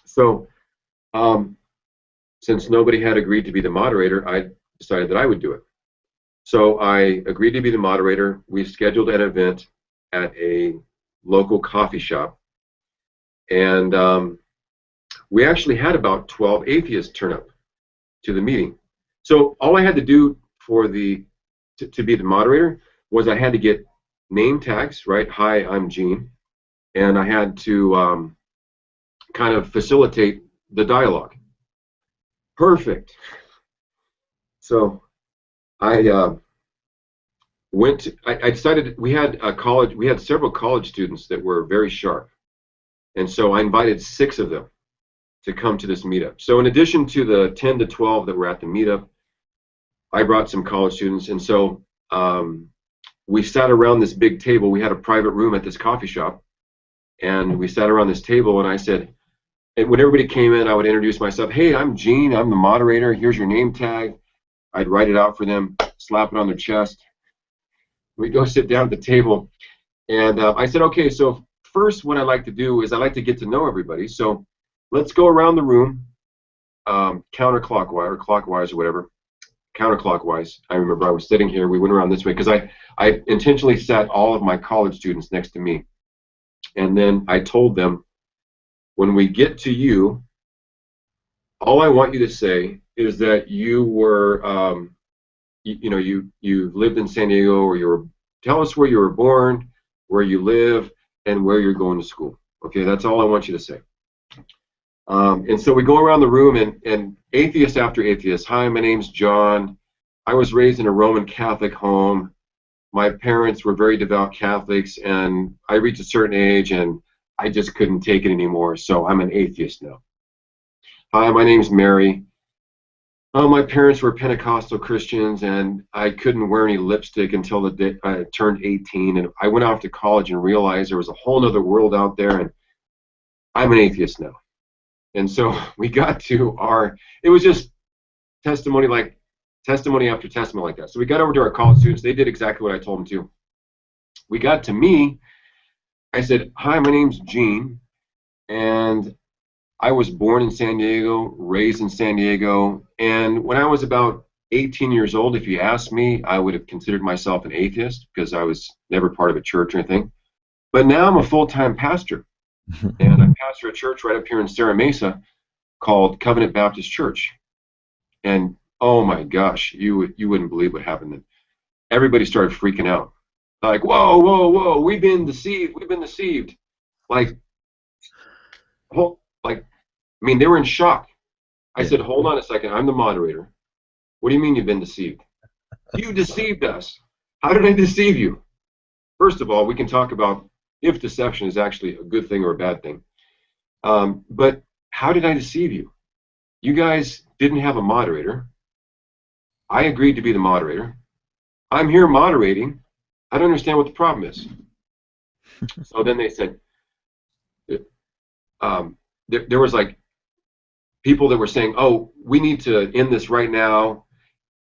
So since nobody had agreed to be the moderator, I decided that I would do it. So I agreed to be the moderator. We scheduled an event at a local coffee shop, and we actually had about 12 atheists turn up to the meeting. So all I had to do for to be the moderator was I had to get name tags, right? Hi, I'm Gene, and I had to kind of facilitate the dialogue. Perfect. So I I decided we had several college students that were very sharp, and so I invited 6 of them to come to this meetup. So in addition to the 10 to 12 that were at the meetup, I brought some college students, and so we sat around this big table. We had a private room at this coffee shop, and we sat around this table, and I said, and when everybody came in, I would introduce myself. Hey, I'm Gene. I'm the moderator. Here's your name tag. I'd write it out for them, slap it on their chest. We'd go sit down at the table, and I said, okay, so first what I like to do is I like to get to know everybody. So let's go around the room counterclockwise or clockwise or whatever. Counterclockwise. I remember I was sitting here. We went around this way because I intentionally sat all of my college students next to me. And then I told them, when we get to you, all I want you to say is that you were, you lived in San Diego, or tell us where you were born, where you live, and where you're going to school. Okay, that's all I want you to say. And so we go around the room, and atheist after atheist. Hi, my name's John. I was raised in a Roman Catholic home. My parents were very devout Catholics, and I reached a certain age, and I just couldn't take it anymore, so I'm an atheist now. Hi, my name's Mary. Oh, my parents were Pentecostal Christians, and I couldn't wear any lipstick until the day I turned 18, and I went off to college and realized there was a whole other world out there, and I'm an atheist now. And so we got to it was just testimony after testimony like that. So we got over to our college students. They did exactly what I told them to. We got to me. I said, hi, my name's Gene, and I was born in San Diego, raised in San Diego, and when I was about 18 years old, if you asked me, I would have considered myself an atheist because I was never part of a church or anything. But now I'm a full-time pastor, and I pastor a church right up here in Serra Mesa called Covenant Baptist Church. And oh my gosh, you wouldn't believe what happened then. Everybody started freaking out. Like, whoa, whoa, whoa, we've been deceived. We've been deceived. Like, I mean, they were in shock. I said, hold on a second. I'm the moderator. What do you mean you've been deceived? You deceived us. How did I deceive you? First of all, we can talk about if deception is actually a good thing or a bad thing. But how did I deceive you? You guys didn't have a moderator. I agreed to be the moderator. I'm here moderating. I don't understand what the problem is. So then they said, there was like people that were saying, oh, we need to end this right now.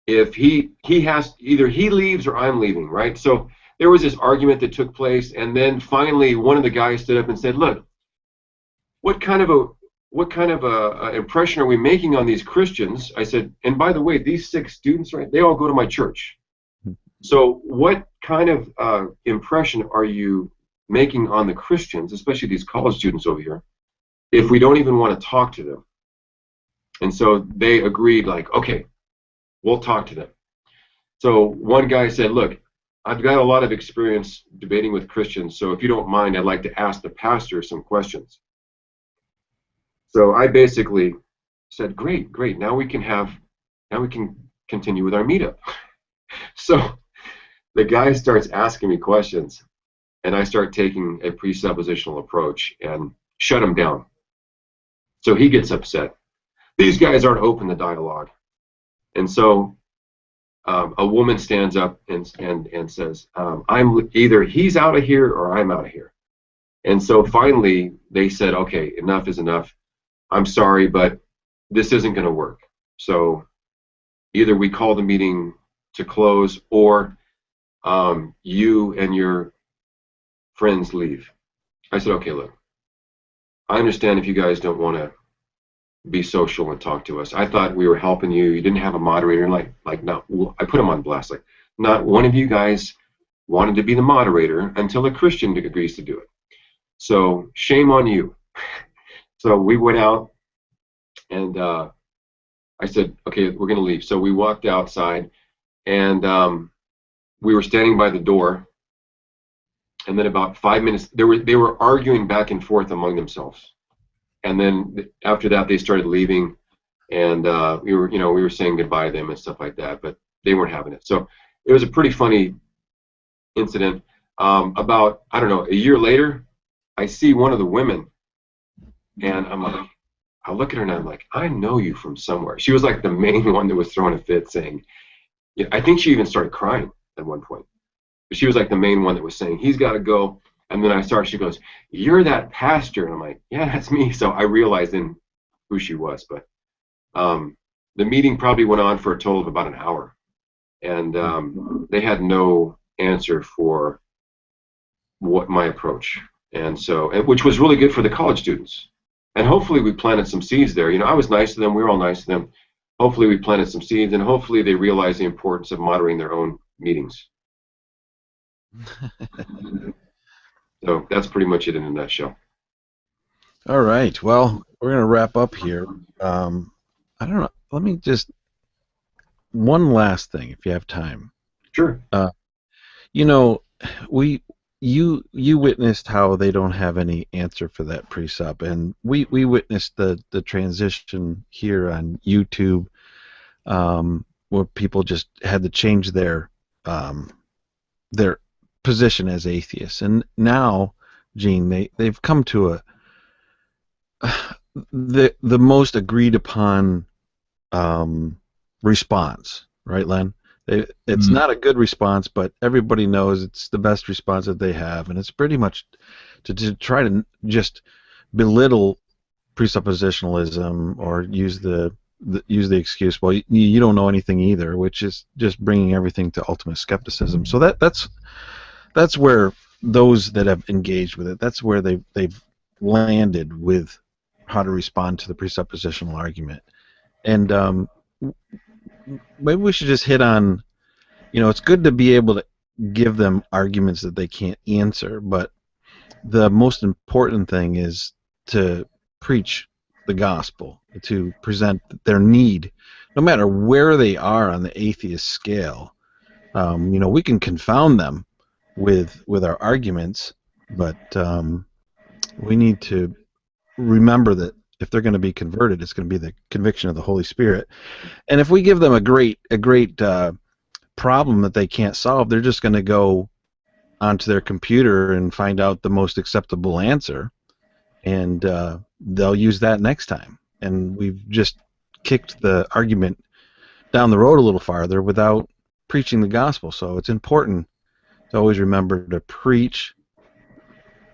If he has, either he leaves or I'm leaving, right? So there was this argument that took place, and then finally one of the guys stood up and said, look, what kind of a impression are we making on these Christians? I said, and by the way, these 6 students, right, they all go to my church. So what kind of impression are you making on the Christians, especially these college students over here, if we don't even want to talk to them? And so they agreed, like, okay, we'll talk to them. So one guy said, look, I've got a lot of experience debating with Christians, so if you don't mind, I'd like to ask the pastor some questions. So I basically said, great, now we can continue with our meetup. So the guy starts asking me questions, and I start taking a presuppositional approach and shut him down. So he gets upset. These guys aren't open to dialogue. And so a woman stands up and says, I'm either he's out of here or I'm out of here. And so finally they said, okay, enough is enough. I'm sorry, but this isn't going to work. So either we call the meeting to close, or you and your friends leave. I said, okay, look, I understand if you guys don't want to be social and talk to us. I thought we were helping you. You didn't have a moderator. Like no, I put him on blast. Like, not one of you guys wanted to be the moderator until a Christian agrees to do it. So shame on you. So we went out, and I said, okay, we're going to leave. So we walked outside, and we were standing by the door. And then about 5 minutes, they were arguing back and forth among themselves. And then after that, they started leaving, and we were saying goodbye to them and stuff like that. But they weren't having it. So it was a pretty funny incident. About, I don't know, a year later, I see one of the women, and I'm like, I look at her and I'm like, I know you from somewhere. She was like the main one that was throwing a fit, saying, yeah, I think she even started crying at one point. But she was like the main one that was saying, he's got to go. And then she goes, you're that pastor. And I'm like, yeah, that's me. So I realized then who she was. But the meeting probably went on for a total of about an hour. And they had no answer for what my approach. And so, which was really good for the college students. And hopefully we planted some seeds there. You know, I was nice to them. We were all nice to them. Hopefully we planted some seeds, and hopefully they realized the importance of moderating their own meetings. So that's pretty much it in a nutshell. All right. Well, we're going to wrap up here. I don't know. Let me just one last thing, if you have time. Sure. You know, you witnessed how they don't have any answer for that pre-sup, and we witnessed the transition here on YouTube, where people just had to change their position as atheists, and now, Gene, they've come to the most agreed upon response, right, Len? It's not a good response, but everybody knows it's the best response that they have, and it's pretty much to try to just belittle presuppositionalism or use the excuse, well, you don't know anything either, which is just bringing everything to ultimate skepticism. So that's where those that have engaged with it, that's where they've landed with how to respond to the presuppositional argument. And maybe we should just hit on, it's good to be able to give them arguments that they can't answer, but the most important thing is to preach the gospel, to present their need, no matter where they are on the atheist scale. We can confound them with our arguments, but we need to remember that if they're going to be converted, it's going to be the conviction of the Holy Spirit. And if we give them a great problem that they can't solve, they're just going to go onto their computer and find out the most acceptable answer, and they'll use that next time. And we've just kicked the argument down the road a little farther without preaching the gospel. So it's important to always remember to preach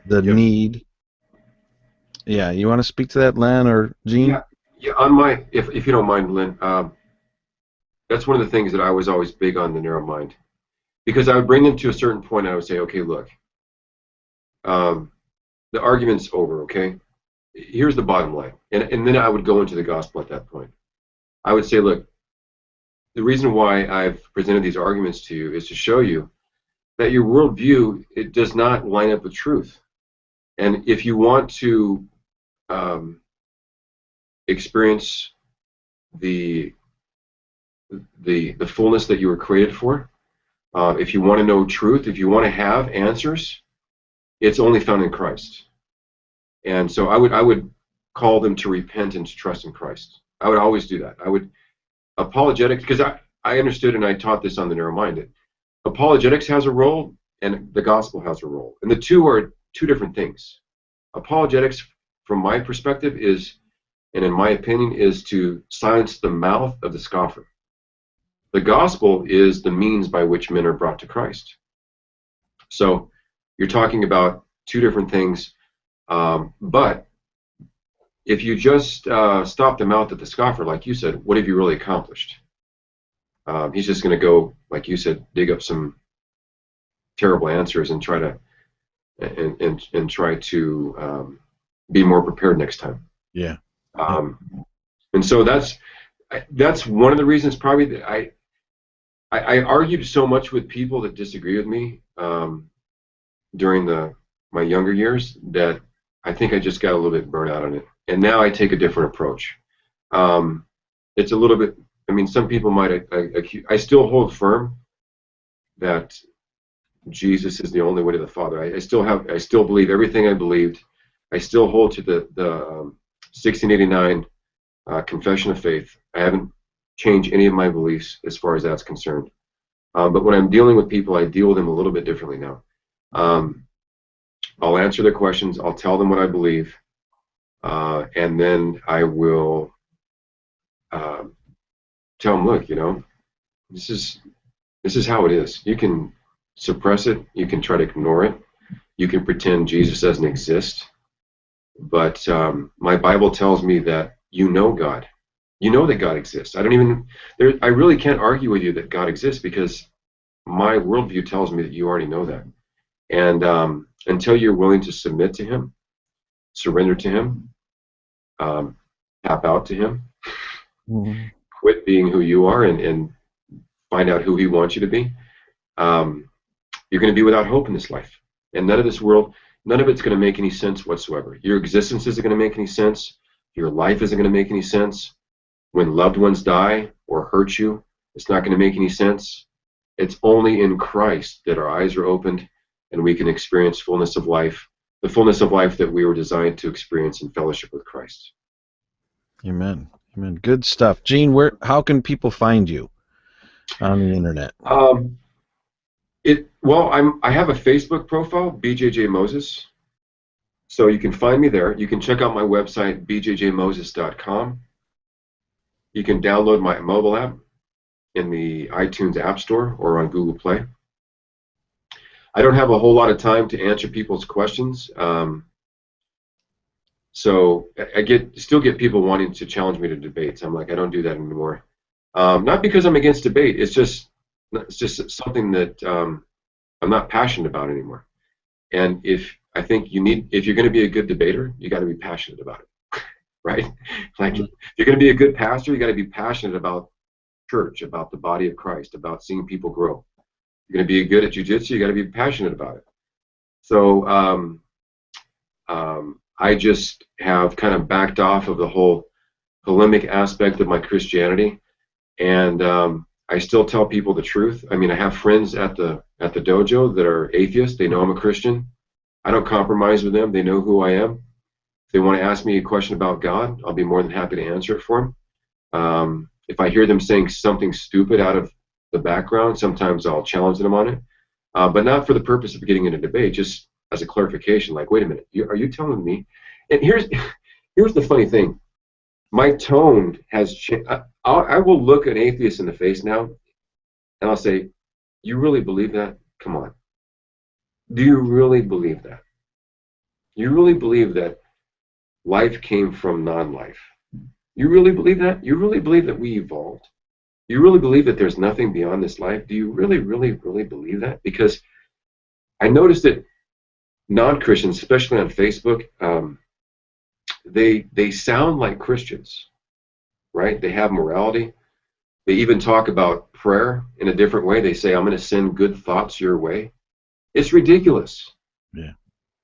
the need. Yeah, you want to speak to that, Len or Gene? Yeah. On my, if you don't mind, Len, that's one of the things that I was always big on, the narrow mind, because I would bring them to a certain point. And I would say, okay, look, the argument's over. Okay, here's the bottom line, and then I would go into the gospel at that point. I would say, look, the reason why I've presented these arguments to you is to show you that your worldview, it does not line up with truth. And if you want to experience the fullness that you were created for, if you want to know truth, if you want to have answers, it's only found in Christ. And so I would call them to repent and to trust in Christ. I would always do that. I would apologetics, because I understood and I taught this on the narrow-minded. Apologetics has a role and the gospel has a role, and the two are two different things. Apologetics, from my perspective, is, and in my opinion, is to silence the mouth of the scoffer. The gospel is the means by which men are brought to Christ. So you're talking about two different things, but if you just stop the mouth of the scoffer, like you said, what have you really accomplished? He's just going to go, like you said, dig up some terrible answers and try to and try to be more prepared next time. Yeah. And so that's one of the reasons probably that I argued so much with people that disagree with me during my younger years that I think I just got a little bit burnt out on it. And now I take a different approach. It's a little bit, I mean, some people might accuse, I still hold firm that Jesus is the only way to the Father. I still believe everything I believed. I still hold to the 1689 Confession of Faith. I haven't changed any of my beliefs as far as that's concerned. But when I'm dealing with people, I deal with them a little bit differently now. I'll answer their questions. I'll tell them what I believe, and then I will tell them, look, this is how it is. You can suppress it. You can try to ignore it. You can pretend Jesus doesn't exist. But my Bible tells me that you know God. You know that God exists. I really can't argue with you that God exists, because my worldview tells me that you already know that. And until you're willing to submit to Him, surrender to Him, tap out to Him, quit being who you are and find out who He wants you to be, you're going to be without hope in this life. And none of it's going to make any sense whatsoever. Your existence isn't going to make any sense. Your life isn't going to make any sense. When loved ones die or hurt you, it's not going to make any sense. It's only in Christ that our eyes are opened and we can experience fullness of life, the fullness of life that we were designed to experience in fellowship with Christ. Amen. Amen. Good stuff. Gene, how can people find you on the internet? I have a Facebook profile, BJJ Moses. So you can find me there. You can check out my website, bjjmoses.com. You can download my mobile app in the iTunes App Store or on Google Play. I don't have a whole lot of time to answer people's questions. So I still get people wanting to challenge me to debates. I'm like, I don't do that anymore. Not because I'm against debate. It's just something that I'm not passionate about anymore. And if you're going to be a good debater, you got to be passionate about it, right? Like, if you're going to be a good pastor, you got to be passionate about church, about the body of Christ, about seeing people grow. You're going to be good at Jiu-Jitsu, you got to be passionate about it. So I just have kind of backed off of the whole polemic aspect of my Christianity, and I still tell people the truth. I mean, I have friends at the dojo that are atheists. They know I'm a Christian. I don't compromise with them. They know who I am. If they want to ask me a question about God, I'll be more than happy to answer it for them. If I hear them saying something stupid out of the background, sometimes I'll challenge them on it, but not for the purpose of getting in a debate, just as a clarification, like, wait a minute, are you telling me? And here's the funny thing. My tone has changed. I will look an atheist in the face now, and I'll say, you really believe that? Come on. Do you really believe that? You really believe that life came from non-life? You really believe that? You really believe that we evolved? You really believe that there's nothing beyond this life? Do you really, really, really believe that? Because I noticed that non-Christians, especially on Facebook, they sound like Christians, right? They have morality. They even talk about prayer in a different way. They say, I'm going to send good thoughts your way. It's ridiculous. Yeah.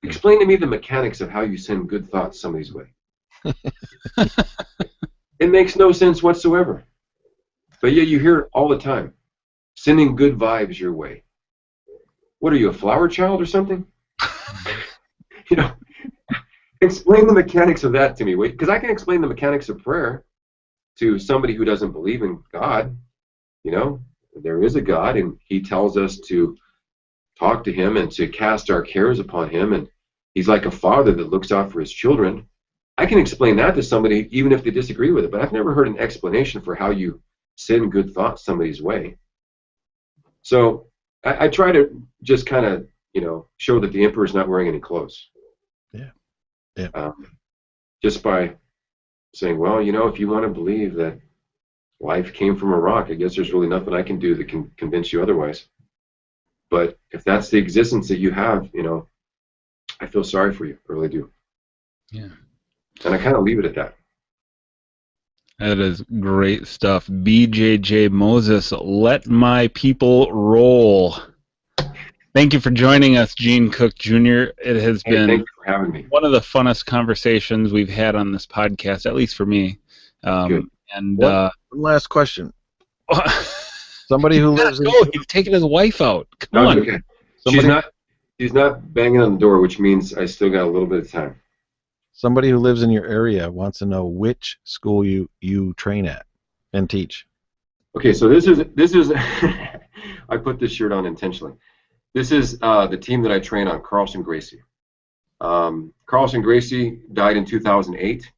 Explain to me the mechanics of how you send good thoughts somebody's way. It makes no sense whatsoever. But yet you hear it all the time. Sending good vibes your way. What are you, a flower child or something? You know, explain the mechanics of that to me. Because I can explain the mechanics of prayer to somebody who doesn't believe in God. You know, there is a God, and he tells us to talk to him and to cast our cares upon him, and he's like a father that looks out for his children. I can explain that to somebody even if they disagree with it, but I've never heard an explanation for how you send good thoughts somebody's way. So I try to just kind of, you know, show that the emperor's not wearing any clothes. Yeah. Yeah. Just by saying, well, you know, if you want to believe that life came from a rock, I guess there's really nothing I can do that can convince you otherwise. But if that's the existence that you have, you know, I feel sorry for you. I really do. Yeah. And I kind of leave it at that. That is great stuff. BJJ Moses, let my people roll. Thank you for joining us, Gene Cook Jr. It has been thank you for having me. One of the funnest conversations we've had on this podcast, at least for me. Good. And one last question. Somebody who lives in... he's taking his wife out. Come No, on. okay. Somebody... She's not banging on the door, which means I still got a little bit of time. Somebody who lives in your area wants to know which school you train at and teach. Okay, so this is I put this shirt on intentionally. This is the team that I train on, Carlson Gracie. Carlson Gracie died in 2008.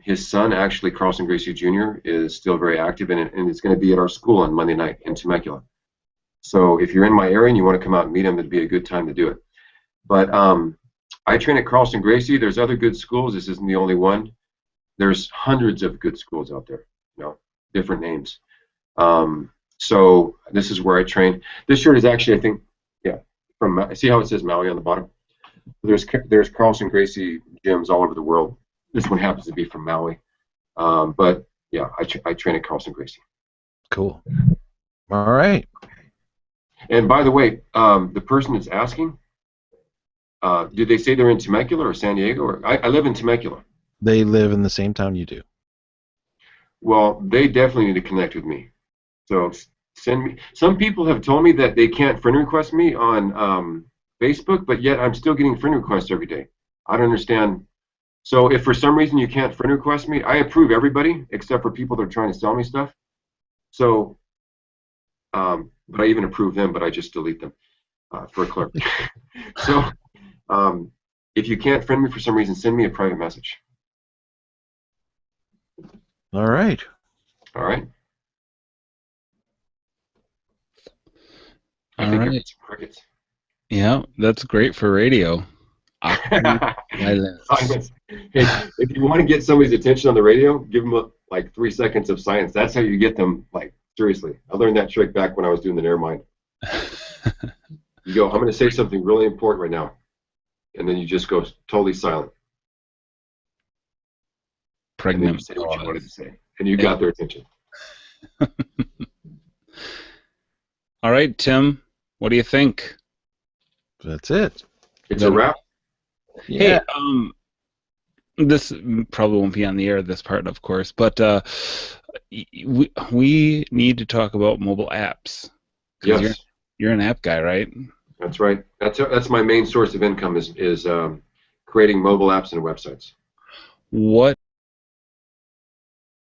His son, actually, Carlson Gracie Jr., is still very active, and it's going to be at our school on Monday night in Temecula. So if you're in my area and you want to come out and meet him, it'd be a good time to do it. But I train at Carlson Gracie. There's other good schools. This isn't the only one. There's hundreds of good schools out there, you know, different names. So this is where I train. This shirt is actually, I think, yeah, from, see how it says Maui on the bottom? There's Carlson Gracie gyms all over the world. This one happens to be from Maui. But yeah, I train at Carlson Gracie. Cool. All right. And by the way, the person that's asking, did they say they're in Temecula or San Diego? Or I live in Temecula. They live in the same town you do. Well, they definitely need to connect with me. So send me. Some people have told me that they can't friend request me on Facebook, but yet I'm still getting friend requests every day. I don't understand. So if for some reason you can't friend request me, I approve everybody except for people that are trying to sell me stuff. So, but I even approve them, but I just delete them for a clerk. So if you can't friend me for some reason, send me a private message. All right. All right. All right. Crickets. Yeah, that's great for radio. Silence. Hey, if you want to get somebody's attention on the radio, give them like 3 seconds of silence. That's how you get them, like, seriously. I learned that trick back when I was doing the Nevermind. You go, I'm going to say something really important right now. And then you just go totally silent. Pregnant. And then you say what you wanted to say. And you got their attention. All right, Tim, what do you think? That's it. It's a wrap. Yeah. Hey, this probably won't be on the air, this part, of course, but we need to talk about mobile apps. Yes. You're an app guy, right? That's right. That's my main source of income is creating mobile apps and websites. What